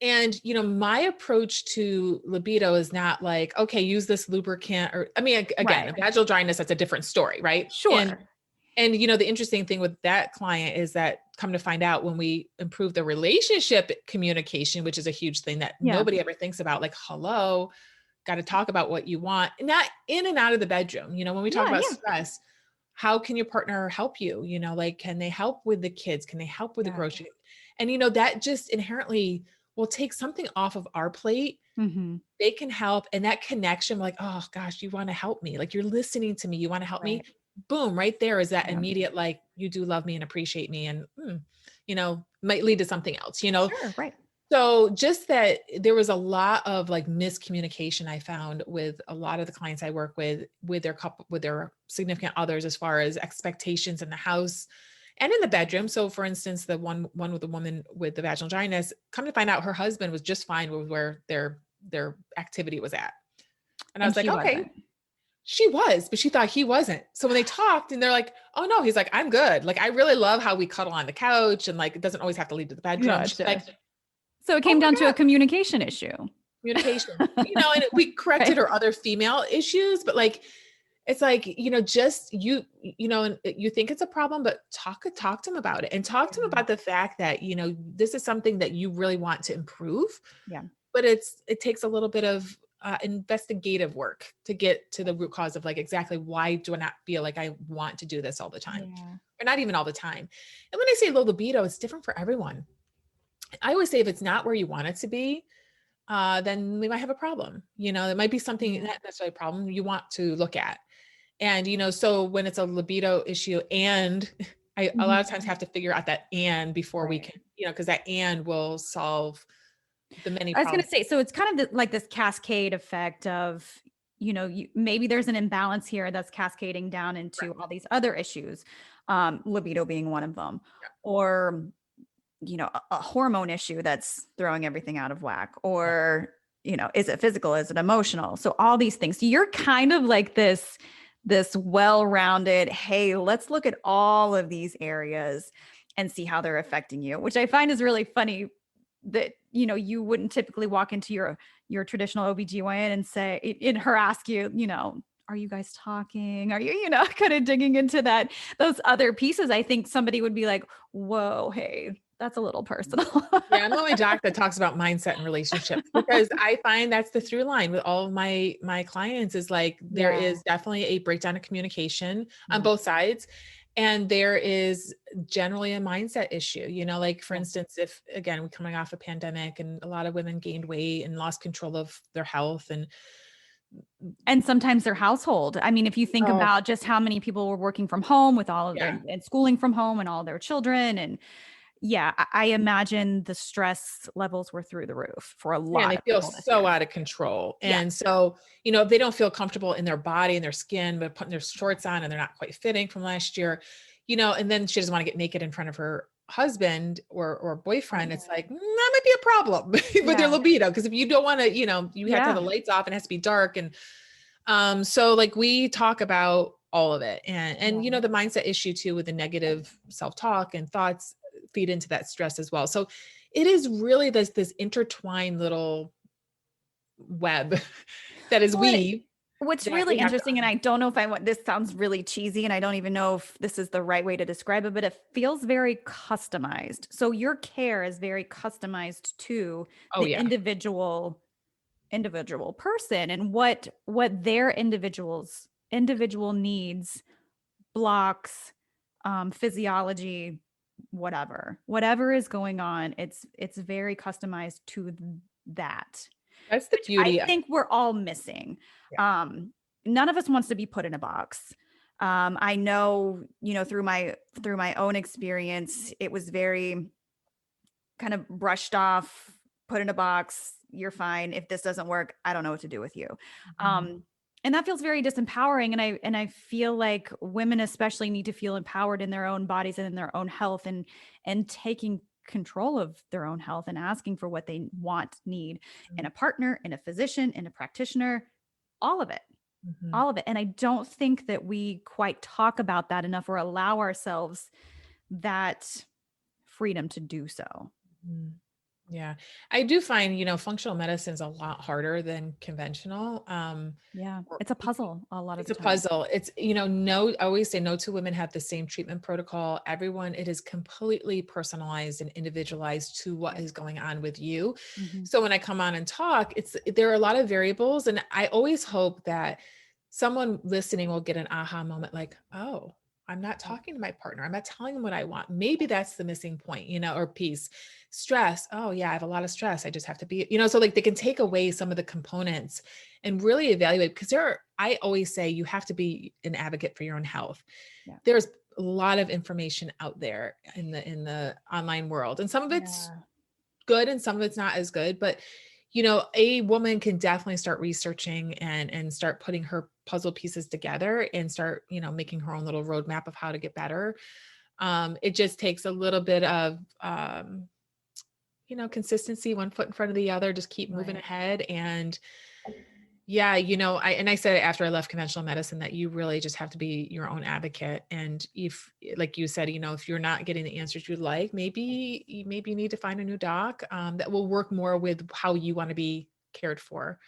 And, my approach to libido is not like, okay, use this lubricant, or, I mean, again, vaginal dryness, that's a different story, right? Sure. And the interesting thing with that client is that, come to find out, when we improve the relationship communication, which is a huge thing that nobody ever thinks about, like, hello, got to talk about what you want, not in and out of the bedroom. When we talk about stress, how can your partner help you? Like, can they help with the kids? Can they help with the grocery? And, that just inherently will take something off of our plate. Mm-hmm. They can help. And that connection, like, oh gosh, you want to help me. Like, you're listening to me. You want to help me. Boom, right there is that immediate, like, you do love me and appreciate me, and, might lead to something else, Sure, right. So just that there was a lot of like miscommunication I found with a lot of the clients I work with their couple, with their significant others, as far as expectations in the house and in the bedroom. So for instance, the one with the woman with the vaginal dryness, come to find out her husband was just fine with where their activity was at. And I was like, okay. she was, but she thought he wasn't. So when they talked and they're like, oh no, he's like, I'm good. Like, I really love how we cuddle on the couch and like, it doesn't always have to lead to the bedroom. She's like, Gotcha. So it oh came my down to a God, communication issue. communication, and we corrected Right. her other female issues, but like, it's like, just and you think it's a problem, but talk to him about it and talk to him Yeah. about the fact that, this is something that you really want to improve, Yeah. but it takes a little bit of investigative work to get to the root cause of like, exactly why do I not feel like I want to do this all the time, Yeah. or not even all the time. And when I say low libido, it's different for everyone. I always say if it's not where you want it to be, then we might have a problem. It might be something Yeah. not necessarily a problem you want to look at. And, so when it's a libido issue, and I a lot Mhm. of times have to figure out that and before we Right. can, because that and will solve the many I was going problems. to say, so it's kind of like this cascade effect of, maybe there's an imbalance here that's cascading down into all these other issues, libido being one of them, or, a hormone issue that's throwing everything out of whack, or, is it physical? Is it emotional? So all these things. So you're kind of like this well-rounded, hey, let's look at all of these areas and see how they're affecting you, which I find is really funny that you wouldn't typically walk into your traditional OBGYN and say in her ask you, are you guys talking? Are you, kind of digging into those other pieces? I think somebody would be like, whoa, hey, that's a little personal. Yeah, I'm the only doc that talks about mindset and relationships, because I find that's the through line with all of my clients is like, there Yeah. is definitely a breakdown of communication on Yeah. both sides. And there is generally a mindset issue, like for Yeah. instance, if again, we're coming off a pandemic and a lot of women gained weight and lost control of their health And sometimes their household. I mean, if you think oh about just how many people were working from home with all of their yeah. and schooling from home and all their children. And yeah, I imagine the stress levels were through the roof for a Yeah, and lot they of feel people this so year. out of control. Yeah. And so, if they don't feel comfortable in their body and their skin, but putting their shorts on and they're not quite fitting from last year, and then she doesn't want to get naked in front of her husband or boyfriend, Right. it's like, that might be a problem with your Yeah. libido. Because if you don't want to, you have to have Yeah. the lights off and it has to be dark. And so like we talk about all of it. And Yeah. the mindset issue too, with the negative self-talk and thoughts feed into that stress as well. So it is really this intertwined little web that is Well, we what's that really we have to interesting, and I don't know if I want this sounds really cheesy, and I don't even know if this is the right way to describe it, but it feels very customized. So your care is very customized to oh the yeah. individual person and what their individual needs, blocks, physiology, whatever is going on, it's very customized to that, That's the which I beauty of, think we're all missing. yeah. Um, None of us wants to be put in a box. I know, through my own experience, it was very kind of brushed off, put in a box. You're fine. If this doesn't work, I don't know what to do with you. Mhm. And that feels very disempowering. And I feel like women especially need to feel empowered in their own bodies and in their own health, and taking control of their own health and asking for what they want, need in a partner, in a physician, in a practitioner, all of it. Mhm. All of it. And I don't think that we quite talk about that enough or allow ourselves that freedom to do so. Mhm. Yeah. I do find, functional medicine is a lot harder than conventional. Yeah. Or It's a puzzle a lot of it's the a time. puzzle. It's, no, I always say no two women have the same treatment protocol. Everyone, it is completely personalized and individualized to what Yeah. is going on with you. Mhm. So when I come on and talk, there are a lot of variables. And I always hope that someone listening will get an aha moment like, oh, I'm not Yeah. talking to my partner. I'm not telling them what I want. Maybe that's the missing point, or piece. Stress. Oh, yeah, I have a lot of stress. I just have to be, so like they can take away some of the components and really evaluate, because I always say you have to be an advocate for your own health. Yeah. There's a lot of information out there in the online world, and some of it's Yeah. good and some of it's not as good, but a woman can definitely start researching and start putting her puzzle pieces together and start, making her own little roadmap of how to get better. It just takes a little bit of consistency, one foot in front of the other, just keep moving Right. ahead. And Yeah, I said after I left conventional medicine that you really just have to be your own advocate. And if, like you said, if you're not getting the answers you'd like, maybe you need to find a new doc that will work more with how you want to be cared for.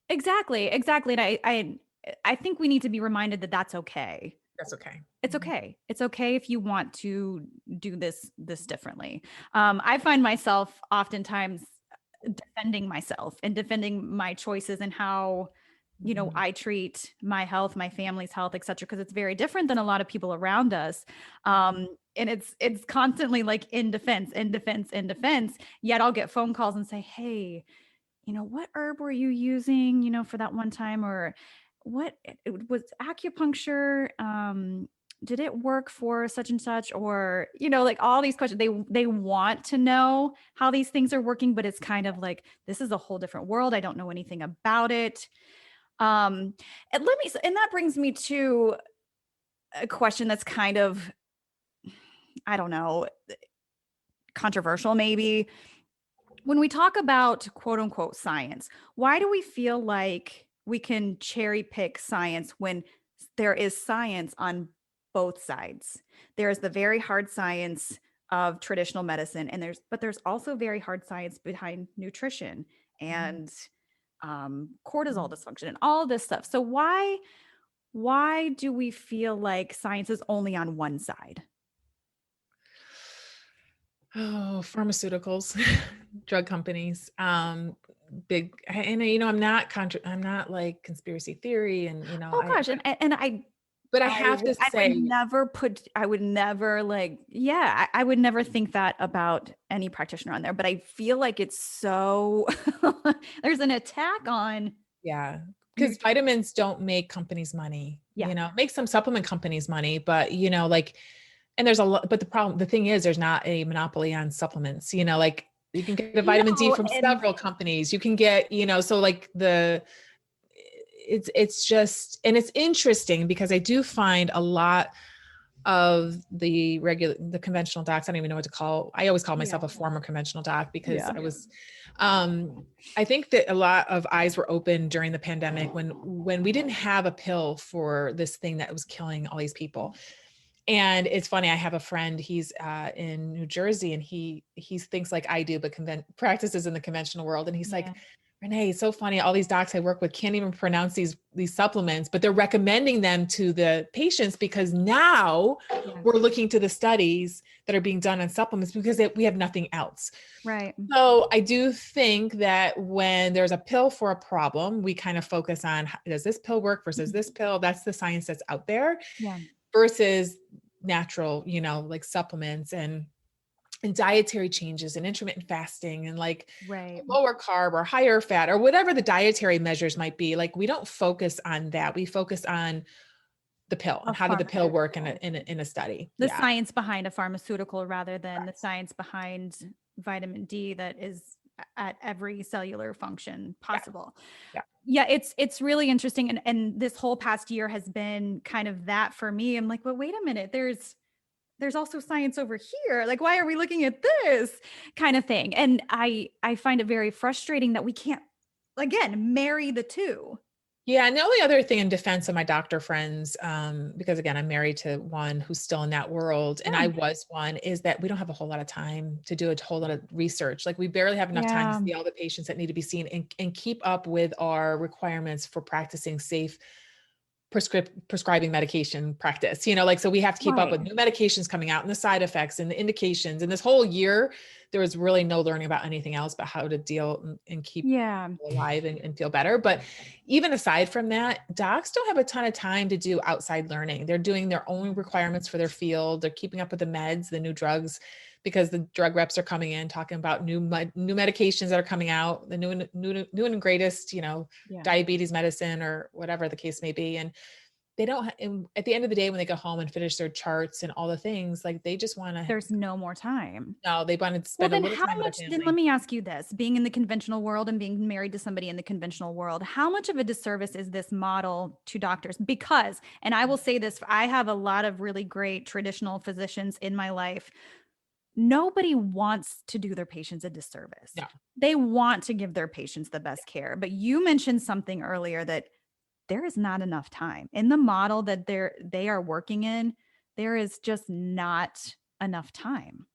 Exactly, exactly. And I think we need to be reminded that that's okay. That's okay. It's Mhm. okay. It's okay if you want to do this differently. I find myself oftentimes defending myself and defending my choices and how Mhm. I treat my health, my family's health, et cetera, because it's very different than a lot of people around us. Mhm. And it's constantly like in defense, in defense, in defense. Yet I'll get phone calls and say, hey, what herb were you using, for that one time? Or what it was acupuncture? Did it work for such and such? Or, like all these questions, they want to know how these things are working, but it's kind of like, this is a whole different world. I don't know anything about it. Um, and that brings me to a question that's kind of, I don't know, controversial maybe. When we talk about quote unquote science, why do we feel like we can cherry pick science when there is science on both sides? There's the very hard science of traditional medicine, and there's also very hard science behind nutrition Mhm. and cortisol Mhm. dysfunction and all this stuff. So why do we feel like science is only on one side? Oh, pharmaceuticals, drug companies, big, and I'm not like conspiracy theory, and Oh gosh, and but I I have to I would say, never I would never like, yeah, I would never think that about any practitioner on there, but I feel like it's so there's an attack on yeah, because nutrition. vitamins don't make companies money. Yeah. Make some supplement companies money, but like, and there's a lot. But the thing is, there's not a monopoly on supplements. Like you can get a vitamin D No, from and several companies. You can get, so like it's just, and it's interesting because I do find a lot of the conventional docs. I don't even know what to call. I always call yeah, myself a former conventional doc because yeah, um, I think that a lot of eyes were open during the pandemic when we didn't have a pill for this thing that was killing all these people. And it's funny, I have a friend, he's in New Jersey, and he thinks like I do, but practices in the conventional world. And he's yeah. like, Renee, it's so funny. All these docs I work with can't even pronounce these supplements, but they're recommending them to the patients because now Yeah. we're looking to the studies that are being done on supplements because we have nothing else. Right. So I do think that when there's a pill for a problem, we kind of focus on, does this pill work versus this pill? That's the science that's out there Yeah. versus natural, like supplements and dietary changes and intermittent fasting and like Right. lower carb or higher fat or whatever the dietary measures might be. Like we don't focus on that. We focus on the pill A and how did the pill work in pharmaceutical. a study. The Yeah. science behind a pharmaceutical rather than the Correct. science behind vitamin D that is at every cellular function Yeah. possible. Yeah. Yeah, it's really interesting, and this whole past year has been kind of that for me. I'm like, well, wait a minute, there's also science over here. Like, why are we looking at this kind of thing? And I find it very frustrating that we can't, again, marry the two. Yeah, and the only other thing in defense of my doctor friends, because again, I'm married to one who's still in that world, and I Yeah. was one, is that we don't have a whole lot of time to do a whole lot of research. Like we barely have enough time to Yeah. see all the patients that need to be seen and keep up with our requirements for practicing safe prescribing medication practice, like, so we have to keep up Right. with new medications coming out and the side effects and the indications. And this whole year, there was really no learning about anything else but how to deal and keep Yeah. people alive and feel better. But even aside from that, docs don't have a ton of time to do outside learning. They're doing their own requirements for their field. They're keeping up with the meds, the new drugs, because the drug reps are coming in talking about new medications that are coming out, the new and greatest, Yeah. diabetes medicine or whatever the case may be. And they don't, and at the end of the day, when they go home and finish their charts and all the things, like they just want to, There's no more time. no, they want to Well, spend a then little how time with much, their then let family. me ask you this, being in the conventional world and being married to somebody in the conventional world, how much of a disservice is this model to doctors? Because, and I will say this, I have a lot of really great traditional physicians in my life nobody wants to do their patients a disservice. No. They want to give their patients the best care. But you mentioned something earlier that there is not enough time in the model that they are working in. There is just not enough time.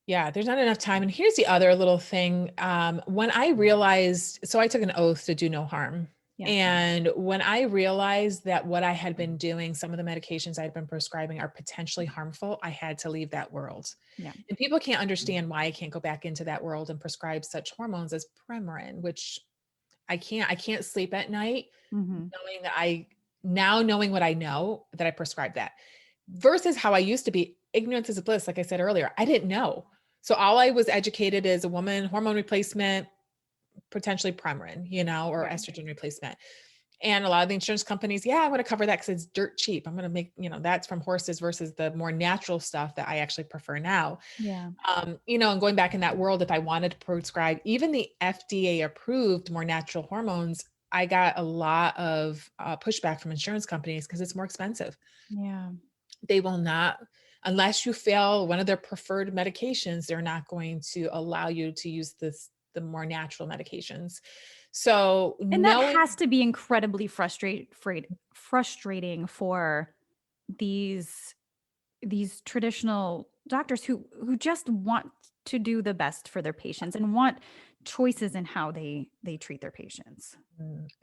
Yeah, there's not enough time. And here's the other little thing. When I realized, so I took an oath to do no harm. Yeah. And when I realized that what I had been doing, some of the medications I had been prescribing are potentially harmful, I had to leave that world. Yeah. And people can't understand why I can't go back into that world and prescribe such hormones as Premarin, which I can't. I can't sleep at night Mm-hmm. knowing that knowing what I know, that I prescribe that, versus how I used to be. Ignorance is bliss. Like I said earlier, I didn't know. So all I was educated as a woman, hormone replacement, potentially Premarin, or Right. estrogen replacement. And a lot of the insurance companies, yeah, I'm going to cover that because it's dirt cheap. I'm going to make, that's from horses versus the more natural stuff that I actually prefer now. Yeah. And going back in that world, if I wanted to prescribe even the FDA approved more natural hormones, I got a lot of pushback from insurance companies because it's more expensive. Yeah. They will not, unless you fail one of their preferred medications, they're not going to allow you to use the more natural medications. So And that knowing, has to be incredibly frustrating for these traditional doctors who just want to do the best for their patients and want choices in how they treat their patients.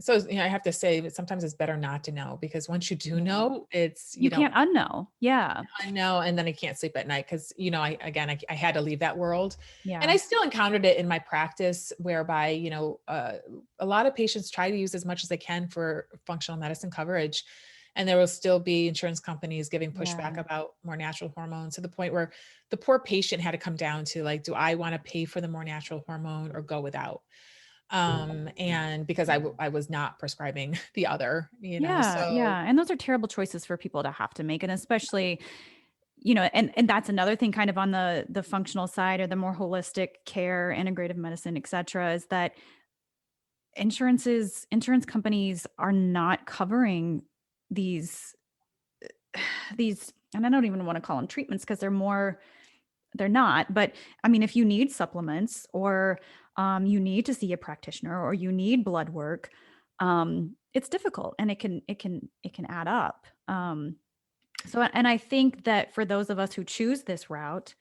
so I have to say that sometimes it's better not to know, because once you do Yeah. know, it's, You can't unknow. Yeah. I know. And then I can't sleep at night because, I had to leave that world. Yeah. And I still encountered it in my practice whereby, a lot of patients try to use as much as they can for functional medicine coverage. And there will still be insurance companies giving pushback Yeah. about more natural hormones, to the point where the poor patient had to come down to, like, do I want to pay for the more natural hormone or go without? And because I was not prescribing the other, Yeah. so Yeah. And those are terrible choices for people to have to make. And especially, and that's another thing kind of on the functional side or the more holistic care, integrative medicine, et cetera, is that insurance companies are not covering these and I don't even want to call them treatments because they're not. But I mean, if you need supplements or you need to see a practitioner or you need blood work, it's difficult and it can add up. So, and I think that for those of us who choose this route,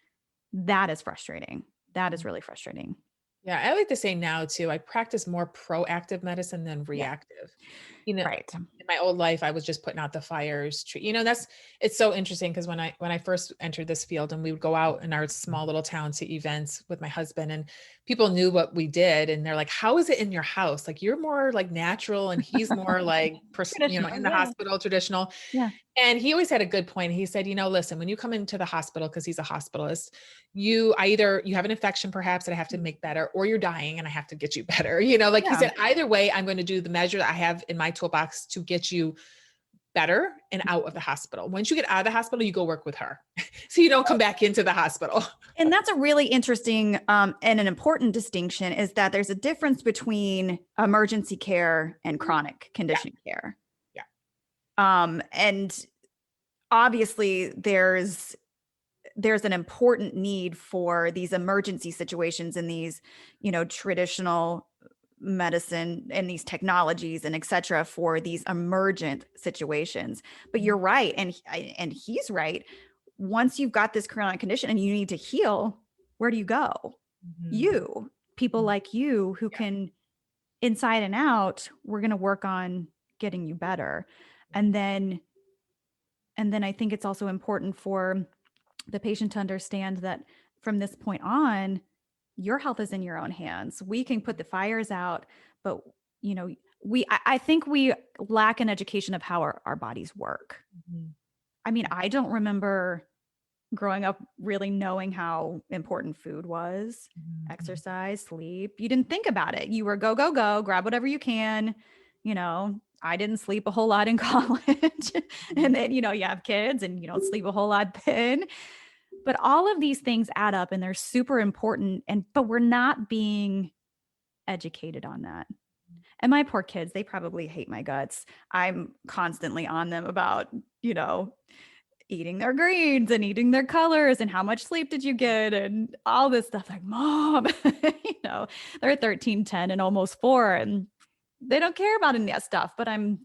that is frustrating. That is really frustrating. yeah, I like to say now too, I practice more proactive medicine than Yeah. reactive. Right. In my old life, I was just putting out the fires. It's so interesting because when I first entered this field and we would go out in our small little town to events with my husband, and people knew what we did, and they're like, "How is it in your house? Like, you're more like natural and he's more like, Traditional. in the Yeah. hospital, traditional." Yeah. And he always had a good point. He said, listen, when you come into the hospital, because he's a hospitalist, either you have an infection perhaps that I have to make better, or you're dying and I have to get you better. Like he Yeah. said, either way, I'm going to do the measure that I have in my toolbox to get you better and out of the hospital. Once you get out of the hospital, you go work with her. So you don't come back into the hospital. And that's a really interesting and an important distinction, is that there's a difference between emergency care and chronic condition care. Yeah. And obviously there's an important need for these emergency situations and these, traditional medicine and these technologies and et cetera for these emergent situations. But you're right. And he's right. Once you've got this chronic condition and you need to heal, where do you go? Mhm. People Mhm. like you who Yeah. can, inside and out, we're going to work on getting you better. And then I think it's also important for the patient to understand that from this point on, your health is in your own hands. We can put the fires out, but I think we lack an education of how our bodies work. Mhm. I mean, I don't remember growing up really knowing how important food was, Mhm. exercise, sleep. You didn't think about it. You were go, go, go, grab whatever you can. I didn't sleep a whole lot in college. And then, you have kids and you don't sleep a whole lot then. But all of these things add up and they're super important. But we're not being educated on that. And my poor kids, they probably hate my guts. I'm constantly on them about, eating their greens and eating their colors and how much sleep did you get and all this stuff. Like, mom, they're 13, 10, and almost 4, and they don't care about any of that stuff, but I'm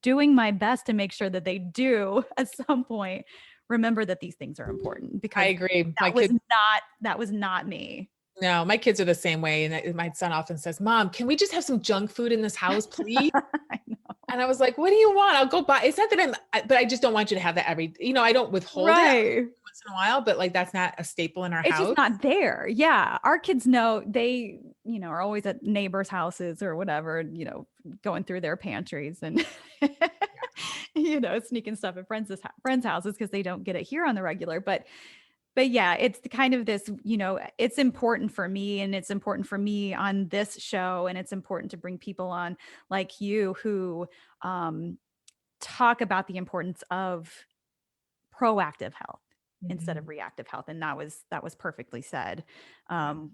doing my best to make sure that they do at some point remember that these things are important, I because agree. that was not me. No, my kids are the same way. And my son often says, Mom, can we just have some junk food in this house, please? I know. And I was like, what do you want? I'll go buy. It's not that but I just don't want you to have that I don't withhold it Right. once in a while, but like, that's not a staple in our It's house. just not there. Yeah. Our kids know, they, are always at neighbors' houses or whatever, going through their pantries and, sneaking stuff at friends' houses because they don't get it here on the regular. But yeah, it's the kind of this, it's important for me, and it's important for me on this show. And it's important to bring people on like you who talk about the importance of proactive health instead of reactive health. And that was perfectly said.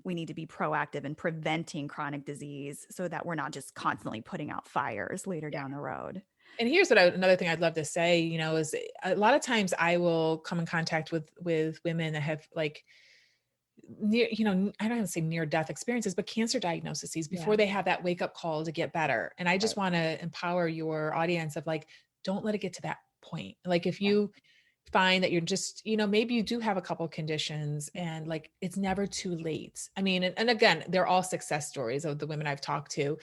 We need to be proactive in preventing chronic disease so that we're not just constantly putting out fires later down the road. And here's another thing I'd love to say, is a lot of times I will come in contact with women that have like near, I don't want to say near death experiences, but cancer diagnoses before they have that wake up call to get better. And I just want to empower your audience of like, don't let it get to that point. Like if you find that you're just, maybe you do have a couple of conditions and like, it's never too late. I mean, and again, they're all success stories of the women I've talked to.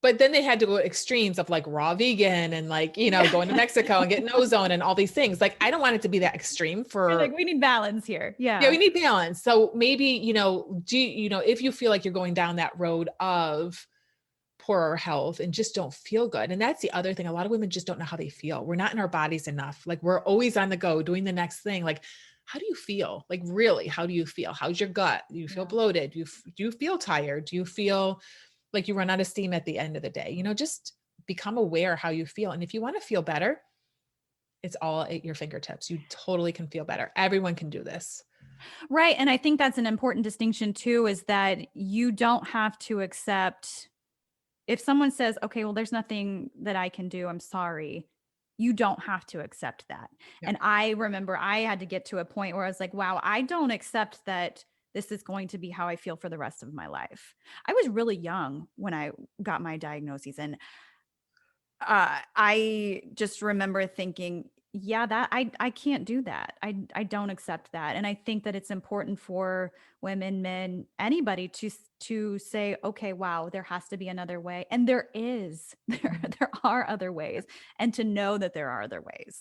But then they had to go extremes of like raw vegan and like, going to Mexico and getting ozone and all these things. Like, I don't want it to be that extreme You're like, we need balance here. Yeah. We need balance. So maybe, if you feel like you're going down that road of poorer health and just don't feel good. And that's the other thing. A lot of women just don't know how they feel. We're not in our bodies enough. Like we're always on the go doing the next thing. Like, how do you feel? Like, really, how do you feel? How's your gut? Do you feel bloated? Do you feel tired? Do you feel like you run out of steam at the end of the day? Just become aware how you feel. And if you want to feel better, it's all at your fingertips. You totally can feel better. Everyone can do this. Right. And I think that's an important distinction too, is that you don't have to accept if someone says, okay, well, there's nothing that I can do, I'm sorry. You don't have to accept that. Yep. And I remember I had to get to a point where I was like, wow, I don't accept that this is going to be how I feel for the rest of my life. I was really young when I got my diagnoses. And I just remember thinking, yeah, that I can't do that. I don't accept that. And I think that it's important for women, men, anybody to say, okay, wow, there has to be another way. And there are other ways, and to know that there are other ways.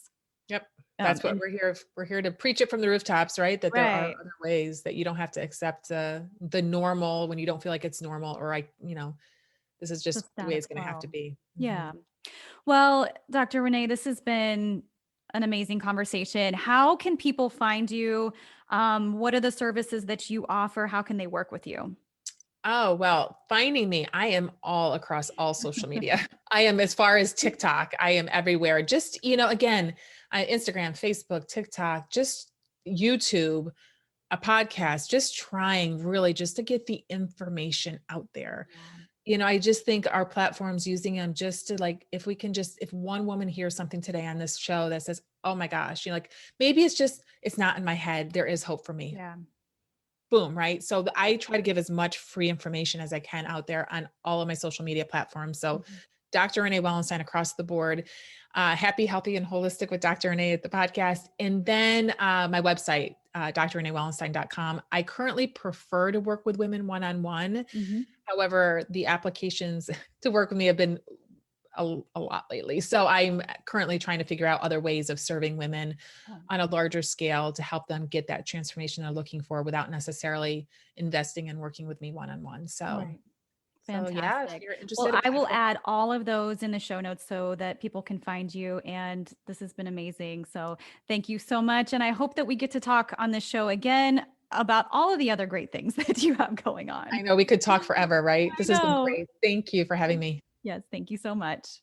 Yep. That's what we're here. We're here to preach it from the rooftops, right? That there are other ways, that you don't have to accept the normal when you don't feel like it's normal, or this is just the way it's going to have to be. Yeah. Well, Dr. Renee, this has been an amazing conversation. How can people find you? What are the services that you offer? How can they work with you? Oh, well, finding me, I am all across all social media. I am, as far as TikTok, I am everywhere. Just, again, Instagram, Facebook, TikTok, just YouTube, a podcast, just trying really just to get the information out there. I just think our platforms, using them just to like, if one woman hears something today on this show that says, oh my gosh, maybe it's not in my head. There is hope for me. Yeah. Boom. Right. So I try to give as much free information as I can out there on all of my social media platforms. So Dr. Renee Wellenstein across the board, Happy, Healthy, and Holistic with Dr. Renee at the podcast. And then my website, drreneewellenstein.com. I currently prefer to work with women one-on-one. However, the applications to work with me have been a lot lately. So I'm currently trying to figure out other ways of serving women on a larger scale to help them get that transformation they're looking for without necessarily investing and working with me one-on-one. So, Fantastic. If you're interested, well, I will add all of those in the show notes so that people can find you. And this has been amazing. So thank you so much. And I hope that we get to talk on this show again about all of the other great things that you have going on. I know we could talk forever, right? This has been great. Thank you for having me. Yes. Thank you so much.